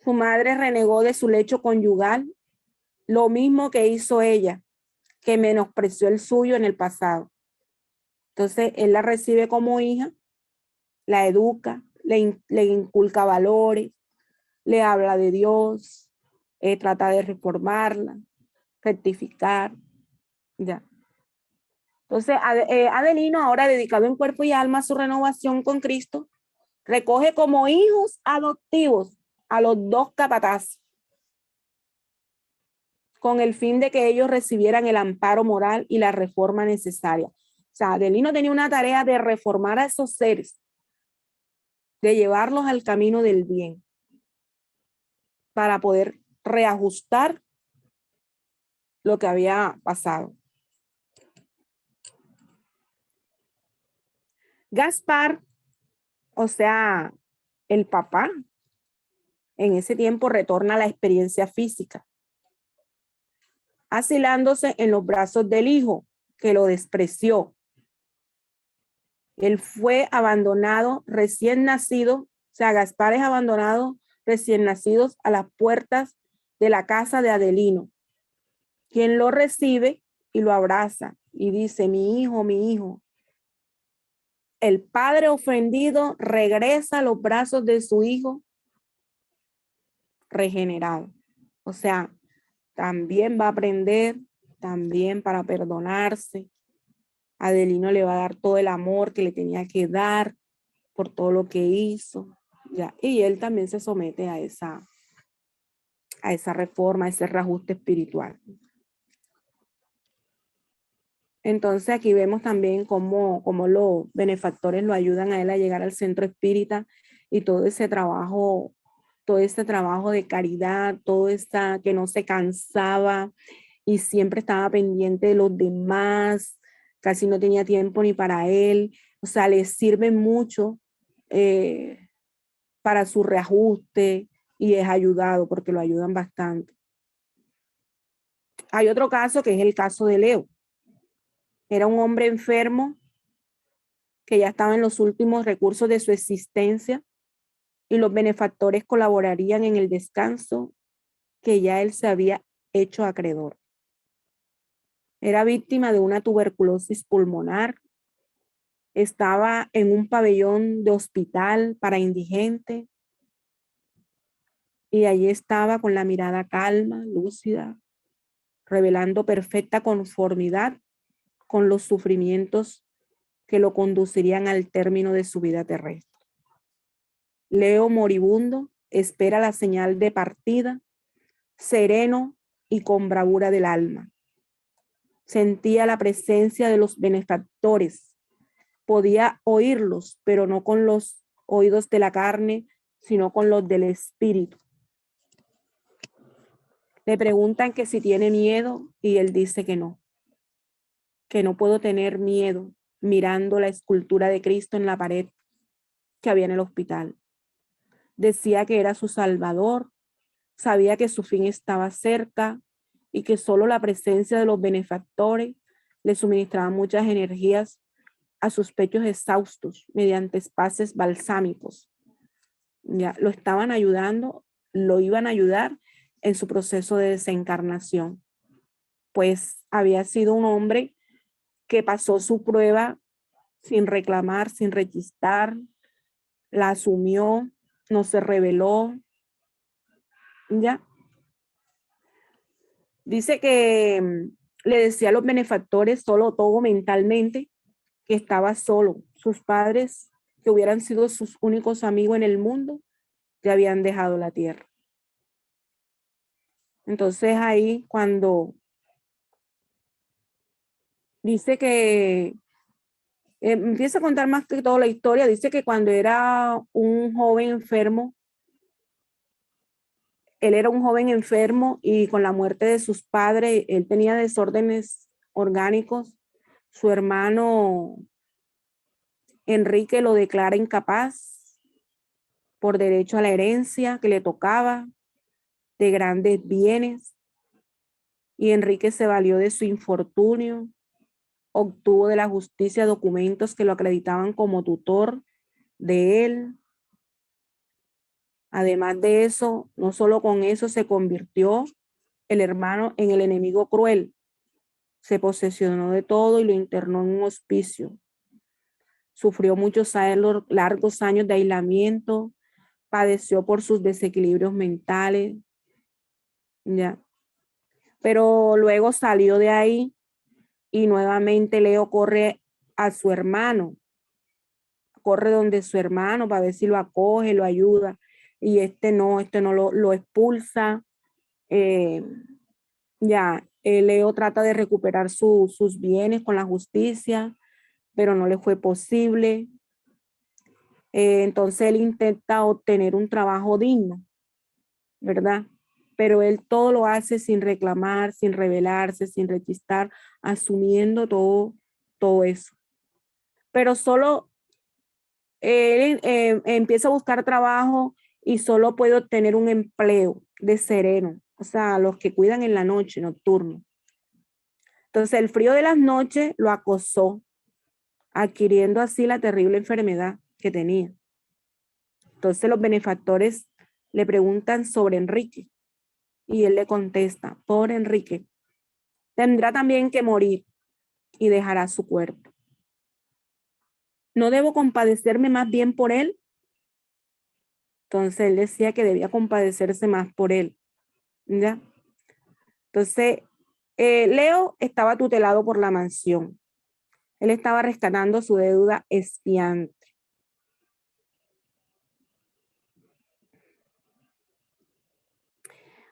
Su madre renegó de su lecho conyugal, lo mismo que hizo ella, que menospreció el suyo en el pasado. Entonces, él la recibe como hija, la educa, le inculca valores, le habla de Dios, trata de reformarla, rectificar, ya. Entonces, Adelino, ahora dedicado en cuerpo y alma a su renovación con Cristo, recoge como hijos adoptivos a los dos capataces, con el fin de que ellos recibieran el amparo moral y la reforma necesaria. O sea, Adelino tenía una tarea de reformar a esos seres, de llevarlos al camino del bien, para poder reajustar lo que había pasado. Gaspar, o sea, el papá, en ese tiempo retorna a la experiencia física, asilándose en los brazos del hijo, que lo despreció. Él fue abandonado recién nacido, o sea, Gaspar es abandonado recién nacidos a las puertas de la casa de Adelino, quien lo recibe y lo abraza y dice: mi hijo, mi hijo. El padre ofendido regresa a los brazos de su hijo regenerado. O sea, también va a aprender, también para perdonarse. Adelino le va a dar todo el amor que le tenía que dar por todo lo que hizo. Ya, y él también se somete a esa reforma, a ese reajuste espiritual. Entonces aquí vemos también cómo los benefactores lo ayudan a él a llegar al centro espírita, y todo ese trabajo de caridad, que no se cansaba y siempre estaba pendiente de los demás, casi no tenía tiempo ni para él. O sea, le sirve mucho para su reajuste, y es ayudado porque lo ayudan bastante. Hay otro caso que es el caso de Leo. Era un hombre enfermo que ya estaba en los últimos recursos de su existencia, y los benefactores colaborarían en el descanso que ya él se había hecho acreedor. Era víctima de una tuberculosis pulmonar, estaba en un pabellón de hospital para indigentes, y allí estaba con la mirada calma, lúcida, revelando perfecta conformidad con los sufrimientos que lo conducirían al término de su vida terrestre. Leo, moribundo, espera la señal de partida, sereno y con bravura del alma. Sentía la presencia de los benefactores, podía oírlos, pero no con los oídos de la carne, sino con los del espíritu. Le preguntan que si tiene miedo, y él dice que no puedo tener miedo mirando la escultura de Cristo en la pared que había en el hospital. Decía que era su Salvador, sabía que su fin estaba cerca y que solo la presencia de los benefactores le suministraba muchas energías a sus pechos exhaustos mediante espacios balsámicos. Ya lo estaban ayudando, lo iban a ayudar en su proceso de desencarnación, pues había sido un hombre que pasó su prueba sin reclamar, sin rechistar, la asumió, no se rebeló. Ya. Dice que le decía a los benefactores, solo todo mentalmente, que estaba solo. Sus padres, que hubieran sido sus únicos amigos en el mundo, ya habían dejado la tierra. Entonces ahí cuando dice que empieza a contar más que todo la historia, dice que cuando era un joven enfermo, él era un joven enfermo, y con la muerte de sus padres, él tenía desórdenes orgánicos. Su hermano Enrique lo declara incapaz por derecho a la herencia que le tocaba de grandes bienes, y Enrique se valió de su infortunio obtuvo de la justicia documentos que lo acreditaban como tutor de él. Además de eso, no solo con eso se convirtió el hermano en el enemigo cruel. Se posesionó de todo y lo internó en un hospicio. Sufrió muchos largos años de aislamiento, padeció por sus desequilibrios mentales, ya. Pero luego salió de ahí y nuevamente Leo corre a su hermano, corre donde su hermano para ver si lo acoge, lo ayuda, y este no lo expulsa. Leo trata de recuperar sus bienes con la justicia, pero no le fue posible. Entonces él intenta obtener un trabajo digno, ¿verdad? Pero él todo lo hace sin reclamar, sin rebelarse, sin rechistar, asumiendo todo eso. Pero solo él empieza a buscar trabajo y solo puede obtener un empleo de sereno, o sea, los que cuidan en la noche, nocturno. Entonces el frío de las noches lo acosó, adquiriendo así la terrible enfermedad que tenía. Entonces los benefactores le preguntan sobre Enrique y él le contesta: pobre Enrique, tendrá también que morir y dejará su cuerpo. ¿No debo compadecerme más bien por él? Entonces él decía que debía compadecerse más por él, ¿ya? Entonces, Leo estaba tutelado por la mansión. Él estaba rescatando su deuda expiante.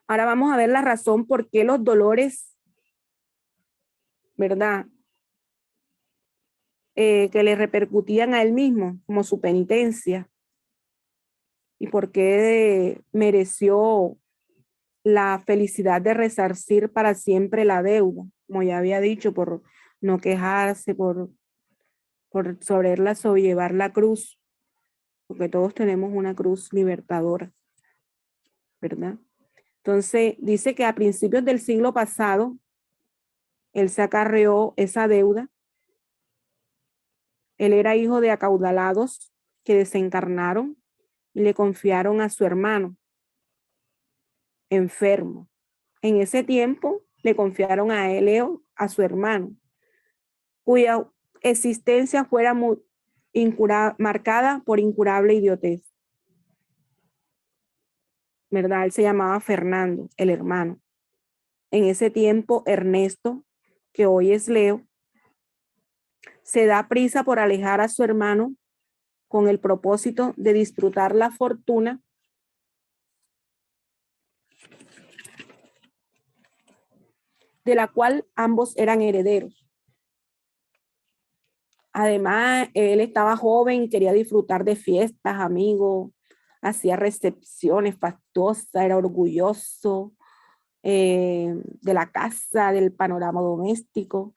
Ahora vamos a ver la razón por qué los dolores, ¿verdad? Que le repercutían a él mismo como su penitencia, y por qué mereció la felicidad de resarcir para siempre la deuda, como ya había dicho, por no quejarse, por sobrellevar la cruz, porque todos tenemos una cruz libertadora, ¿verdad? Entonces, dice que a principios del siglo pasado, él se acarreó esa deuda. Él era hijo de acaudalados que desencarnaron y le confiaron a su hermano enfermo. En ese tiempo le confiaron a Leo, a su hermano, cuya existencia fuera marcada por incurable idiotez, ¿verdad? Él se llamaba Fernando, el hermano. En ese tiempo, Ernesto, que hoy es Leo, se da prisa por alejar a su hermano con el propósito de disfrutar la fortuna de la cual ambos eran herederos. Además, él estaba joven y quería disfrutar de fiestas, amigos, hacía recepciones fastuosas, era orgulloso de la casa, del panorama doméstico,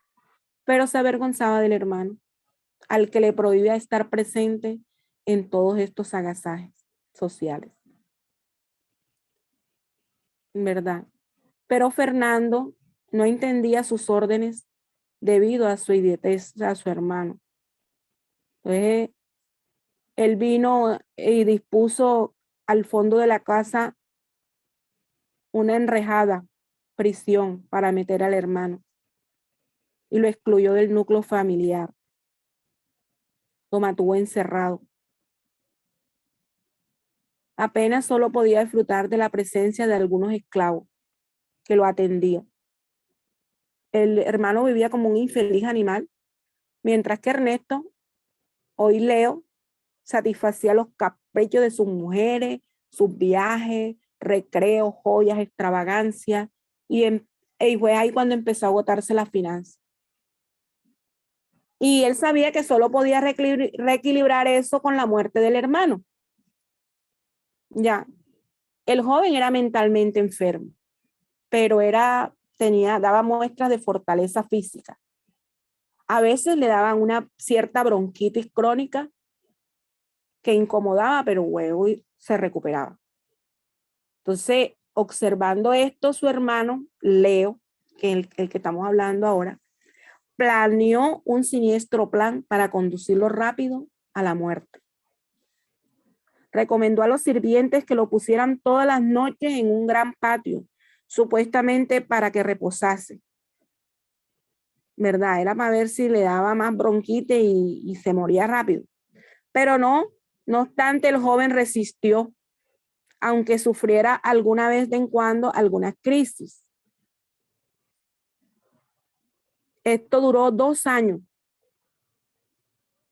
pero se avergonzaba del hermano, al que le prohibía estar presente en todos estos agasajes sociales, ¿verdad? Pero Fernando no entendía sus órdenes debido a su idiotez, a su hermano. Entonces, él vino y dispuso al fondo de la casa una enrejada prisión para meter al hermano y lo excluyó del núcleo familiar. Lo mantuvo encerrado. Apenas solo podía disfrutar de la presencia de algunos esclavos que lo atendían. El hermano vivía como un infeliz animal, mientras que Ernesto, hoy Leo, satisfacía los caprichos de sus mujeres, sus viajes, recreos, joyas, extravagancias, y fue ahí cuando empezó a agotarse la finanza. Y él sabía que solo podía reequilibrar eso con la muerte del hermano. Ya, el joven era mentalmente enfermo, pero daba muestras de fortaleza física. A veces le daban una cierta bronquitis crónica que incomodaba, pero luego se recuperaba. Entonces, observando esto, su hermano, Leo, el que estamos hablando ahora, planeó un siniestro plan para conducirlo rápido a la muerte. Recomendó a los sirvientes que lo pusieran todas las noches en un gran patio, supuestamente para que reposase. ¿Verdad? Era para ver si le daba más bronquite y se moría rápido. Pero no obstante, el joven resistió, aunque sufriera alguna vez de en cuando alguna crisis. Esto duró 2 años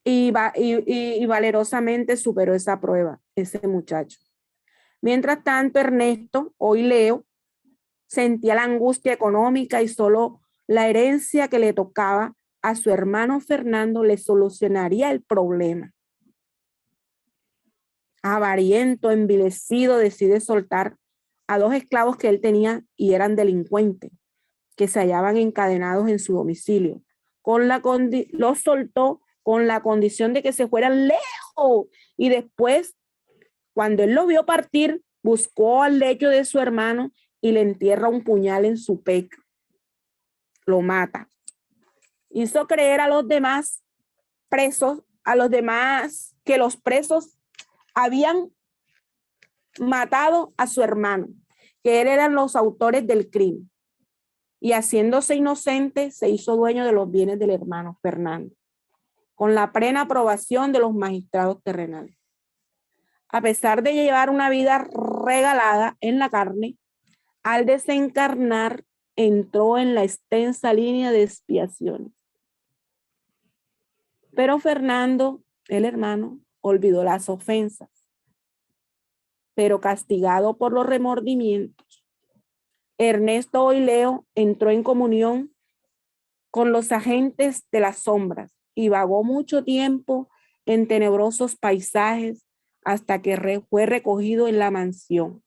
y valerosamente superó esa prueba, ese muchacho. Mientras tanto, Ernesto, hoy Leo, sentía la angustia económica y solo la herencia que le tocaba a su hermano Fernando le solucionaría el problema. Avariento, envilecido, decide soltar a 2 esclavos que él tenía y eran delincuentes, que se hallaban encadenados en su domicilio. Los soltó con la condición de que se fueran lejos. Y después, cuando él lo vio partir, buscó al lecho de su hermano y le entierra un puñal en su pecho. Lo mata. Hizo creer a los demás presos, que los presos habían matado a su hermano, que eran los autores del crimen. Y haciéndose inocente, se hizo dueño de los bienes del hermano Fernando, con la plena aprobación de los magistrados terrenales. A pesar de llevar una vida regalada en la carne, al desencarnar, entró en la extensa línea de expiación. Pero Fernando, el hermano, olvidó las ofensas, pero castigado por los remordimientos, Ernesto hoy Leo entró en comunión con los agentes de las sombras y vagó mucho tiempo en tenebrosos paisajes hasta que fue recogido en la mansión.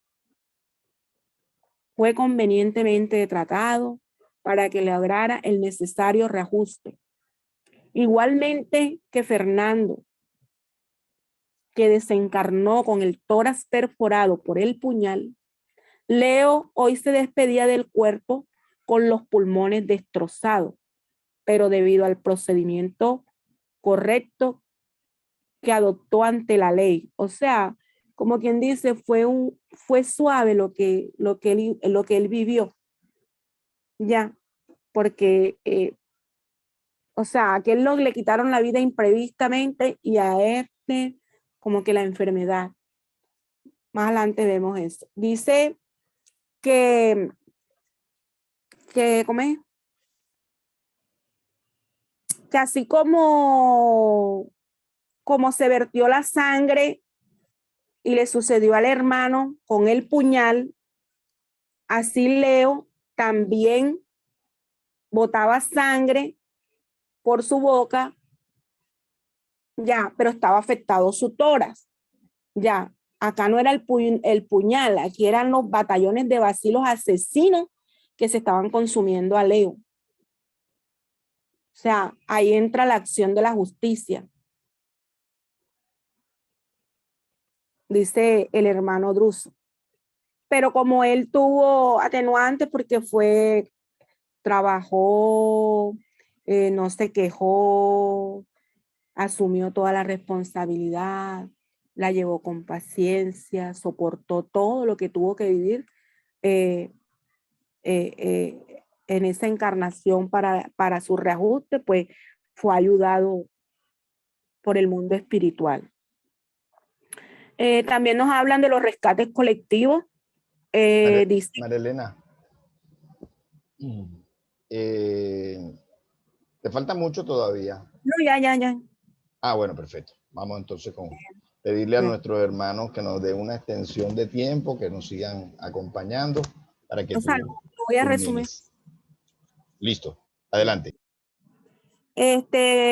Fue convenientemente tratado para que lograra el necesario reajuste. Igualmente que Fernando, que desencarnó con el tórax perforado por el puñal, Leo hoy se despedía del cuerpo con los pulmones destrozados, pero debido al procedimiento correcto que adoptó ante la ley. O sea, como quien dice, fue suave lo que él vivió. Ya, porque, o sea, a aquel le quitaron la vida imprevistamente y a este como que la enfermedad. Más adelante vemos eso. Dice ¿cómo es? Que así como se vertió la sangre y le sucedió al hermano con el puñal, así Leo también botaba sangre por su boca, ya, pero estaba afectado su tórax, ya. Acá no era el puñal, aquí eran los batallones de bacilos asesinos que se estaban consumiendo a Leo. O sea, ahí entra la acción de la justicia. Dice el hermano Druso. Pero como él tuvo atenuantes porque trabajó, no se quejó, asumió toda la responsabilidad, la llevó con paciencia, soportó todo lo que tuvo que vivir en esa encarnación para su reajuste, pues fue ayudado por el mundo espiritual. También nos hablan de los rescates colectivos. Dice, María Elena, ¿te falta mucho todavía? no, ya. Ah, bueno, perfecto. Vamos entonces con pedirle a nuestros hermanos que nos den una extensión de tiempo, que nos sigan acompañando para que o sea, tú lo voy a resumir. Listo, adelante.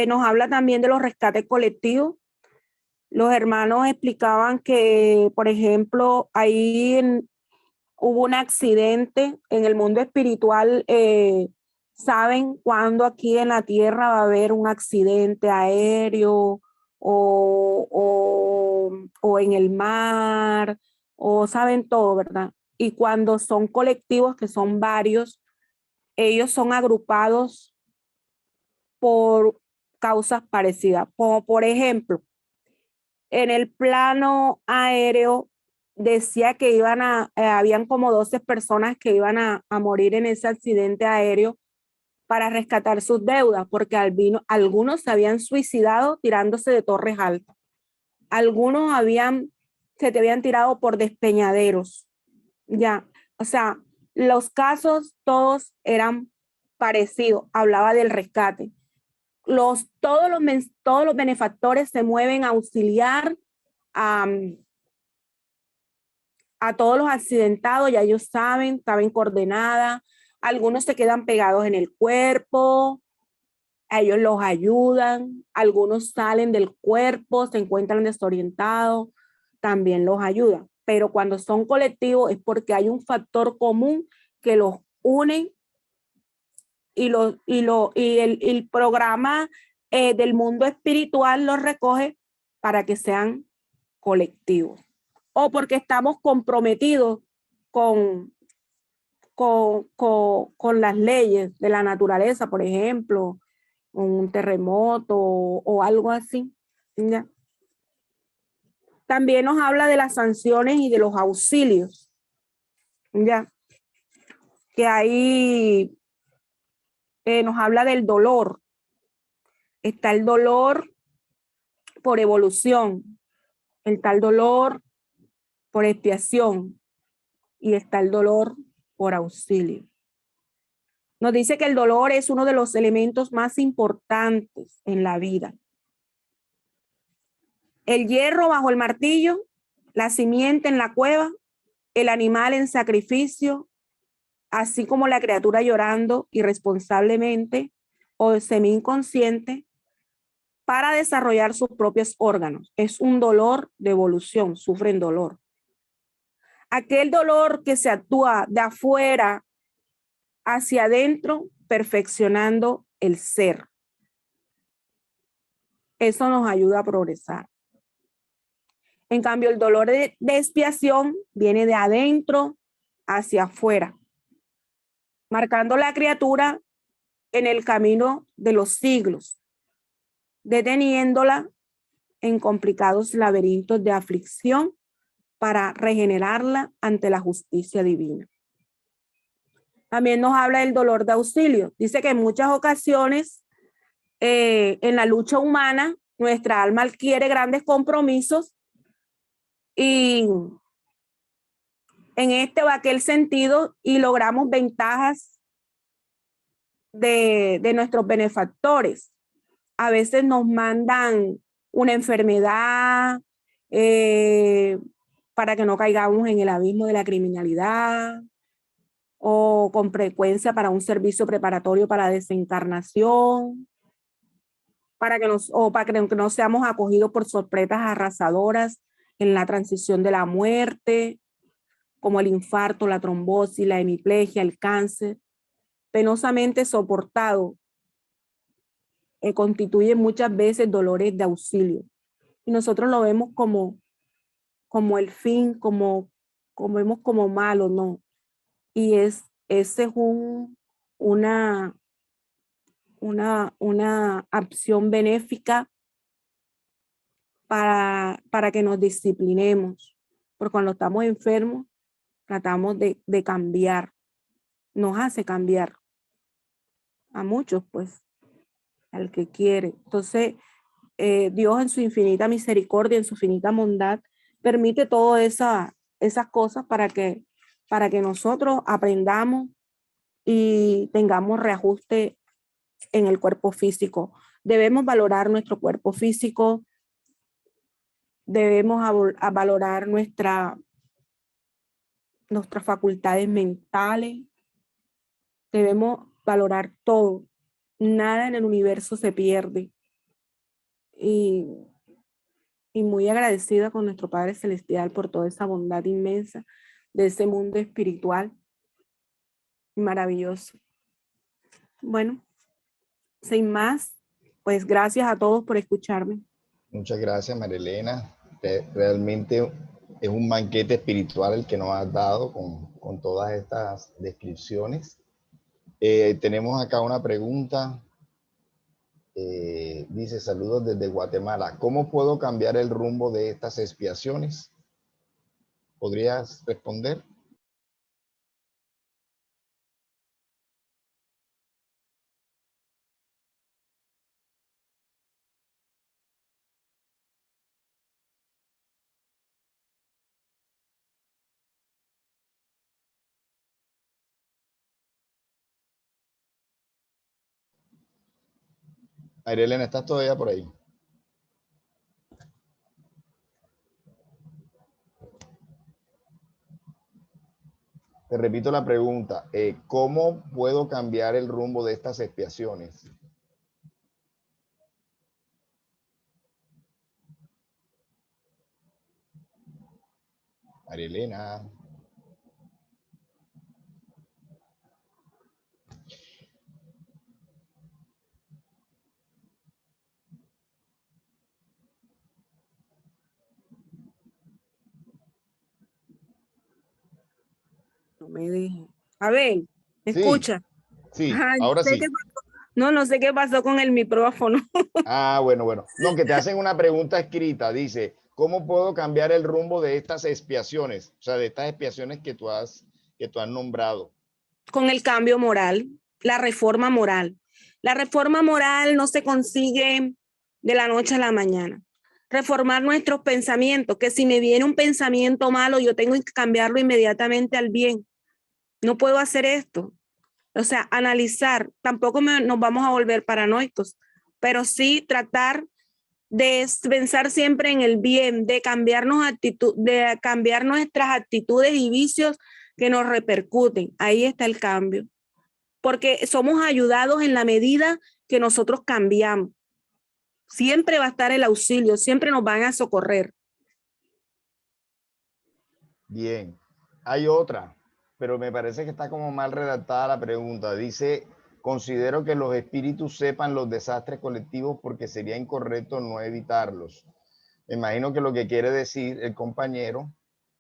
Nos habla también de los rescates colectivos. Los hermanos explicaban que, por ejemplo, hubo un accidente en el mundo espiritual. ¿Saben cuándo aquí en la tierra va a haber un accidente aéreo o en el mar? O saben todo, ¿verdad? Y cuando son colectivos, que son varios, ellos son agrupados por causas parecidas. Como por ejemplo, en el plano aéreo decía que habían como 12 personas que iban a morir en ese accidente aéreo para rescatar sus deudas, porque algunos se habían suicidado tirándose de torres altas. Algunos se te habían tirado por despeñaderos. Ya, o sea, los casos todos eran parecidos. Hablaba del rescate. Todos los benefactores se mueven a auxiliar a todos los accidentados, ya ellos saben coordenadas. Algunos se quedan pegados en el cuerpo, a ellos los ayudan, algunos salen del cuerpo, se encuentran desorientados, también los ayudan. Pero cuando son colectivos es porque hay un factor común que los une y el programa del mundo espiritual los recoge para que sean colectivos. O porque estamos comprometidos con las leyes de la naturaleza, por ejemplo, un terremoto o algo así. ¿Ya? También nos habla de las sanciones y de los auxilios. ¿Ya? Que ahí nos habla del dolor. Está el dolor por evolución, está el dolor por expiación y está el dolor por auxilio. Nos dice que el dolor es uno de los elementos más importantes en la vida. El hierro bajo el martillo, la simiente en la cueva, el animal en sacrificio, así como la criatura llorando irresponsablemente o semi-inconsciente para desarrollar sus propios órganos. Es un dolor de evolución, sufren dolor. Aquel dolor que se actúa de afuera hacia adentro, perfeccionando el ser. Eso nos ayuda a progresar. En cambio, el dolor de expiación viene de adentro hacia afuera, marcando la criatura en el camino de los siglos, deteniéndola en complicados laberintos de aflicción para regenerarla ante la justicia divina. También nos habla del dolor de auxilio. Dice que en muchas ocasiones en la lucha humana nuestra alma adquiere grandes compromisos y en este o aquel sentido y logramos ventajas de nuestros benefactores. A veces nos mandan una enfermedad para que no caigamos en el abismo de la criminalidad o con frecuencia para un servicio preparatorio para desencarnación, para que no seamos acogidos por sorpresas arrasadoras en la transición de la muerte, como el infarto, la trombosis, la hemiplegia, el cáncer, penosamente soportado, constituye muchas veces dolores de auxilio. Y nosotros lo vemos como el fin, vemos como malo, ¿no? Y ese es una acción benéfica para que nos disciplinemos, porque cuando estamos enfermos tratamos de cambiar, nos hace cambiar a muchos, pues, al que quiere. Entonces, Dios en su infinita misericordia, en su infinita bondad, permite todas esas cosas para que nosotros aprendamos y tengamos reajuste en el cuerpo físico. Debemos valorar nuestro cuerpo físico, debemos valorar nuestras facultades mentales, debemos valorar todo. Nada en el universo se pierde. Y muy agradecida con nuestro Padre Celestial por toda esa bondad inmensa de ese mundo espiritual maravilloso. Bueno, sin más, pues gracias a todos por escucharme. Muchas gracias, María Elena. Realmente es un banquete espiritual el que nos has dado con todas estas descripciones. Tenemos acá una pregunta Dice, saludos desde Guatemala. ¿Cómo puedo cambiar el rumbo de estas expiaciones? ¿Podrías responder? Marilena, ¿estás todavía por ahí? Te repito la pregunta. ¿Cómo puedo cambiar el rumbo de estas expiaciones? Marilena. No me deje. A ver, ¿me Sí, escucha? sí, Ajá, ahora sé sí. qué pasó. No, no sé qué pasó con el micrófono. Ah, bueno, bueno. No, que te hacen una pregunta escrita. Dice, ¿cómo puedo cambiar el rumbo de estas expiaciones? O sea, de estas expiaciones que tú has nombrado. Con el cambio moral, la reforma moral. La reforma moral no se consigue de la noche a la mañana. Reformar nuestros pensamientos, que si me viene un pensamiento malo, yo tengo que cambiarlo inmediatamente al bien. No puedo hacer esto. O sea, analizar, tampoco nos vamos a volver paranoicos, pero sí tratar de pensar siempre en el bien, de de cambiar nuestras actitudes y vicios que nos repercuten. Ahí está el cambio, porque somos ayudados en la medida que nosotros cambiamos. Siempre va a estar el auxilio, siempre nos van a socorrer. Bien. Hay otra, pero me parece que está como mal redactada la pregunta. Dice, considero que los espíritus sepan los desastres colectivos porque sería incorrecto no evitarlos. Me imagino que lo que quiere decir el compañero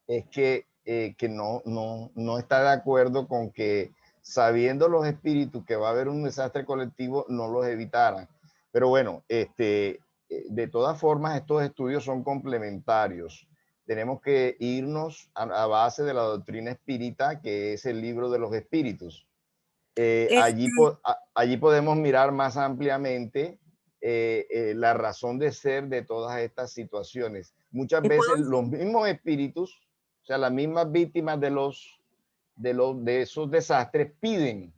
es que no está de acuerdo con que sabiendo los espíritus que va a haber un desastre colectivo, no los evitaran. Pero bueno, de todas formas, estos estudios son complementarios. Tenemos que irnos a base de la doctrina espírita, que es el libro de los espíritus. Este, Allí podemos mirar más ampliamente la razón de ser de todas estas situaciones. Muchas ¿puedo veces los decir? mismos espíritus, o sea, las mismas víctimas de esos desastres piden.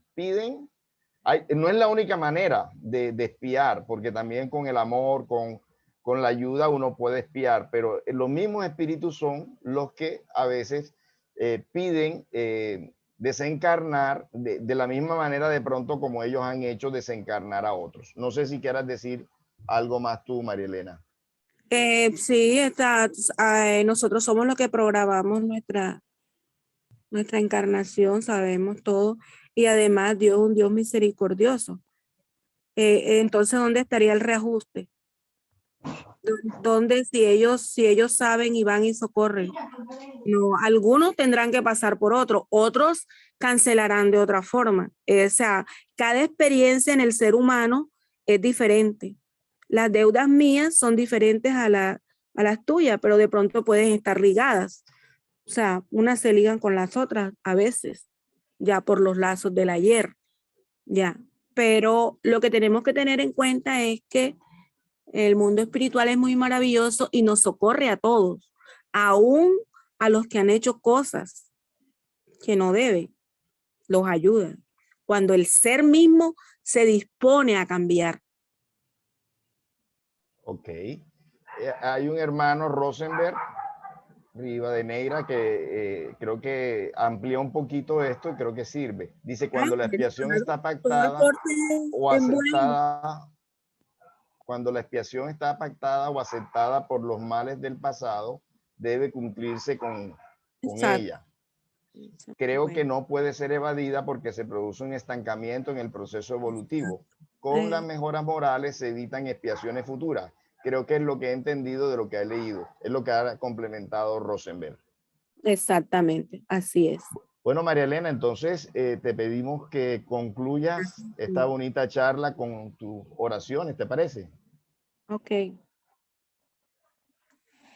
No es la única manera de espiar, porque también con el amor, con la ayuda uno puede espiar, pero los mismos espíritus son los que a veces piden desencarnar de la misma manera de pronto como ellos han hecho desencarnar a otros. No sé si quieras decir algo más tú, María Elena. Sí, nosotros somos los que programamos nuestra encarnación, sabemos todo, y además Dios es un Dios misericordioso. Entonces, ¿dónde estaría el reajuste? ¿Dónde si ellos saben y van y socorren? No, algunos tendrán que pasar por otro, otros cancelarán de otra forma. O sea, cada experiencia en el ser humano es diferente. Las deudas mías son diferentes a las tuyas, pero de pronto pueden estar ligadas. O sea, unas se ligan con las otras a veces, ya por los lazos del ayer, ya. Pero lo que tenemos que tener en cuenta es que el mundo espiritual es muy maravilloso y nos socorre a todos, aún a los que han hecho cosas que no deben, los ayuda. Cuando el ser mismo se dispone a cambiar. Ok. Hay un hermano Rosenberg Rivadeneira que creo que amplía un poquito esto y creo que sirve. Dice, Ah, cuando la bueno, expiación claro, está todo pactada aporte o es bueno. aceptada, cuando la expiación está pactada o aceptada por los males del pasado, debe cumplirse con Exacto. ella. Creo que Bueno, no puede ser evadida porque se produce un estancamiento en el proceso evolutivo. Con las mejoras morales se evitan expiaciones futuras. Creo que es lo que he entendido de lo que he leído. Es lo que ha complementado Rosenberg. exactamente, así es. Bueno, María Elena, entonces te pedimos que concluyas esta bonita charla con tus oraciones, ¿te parece? Ok.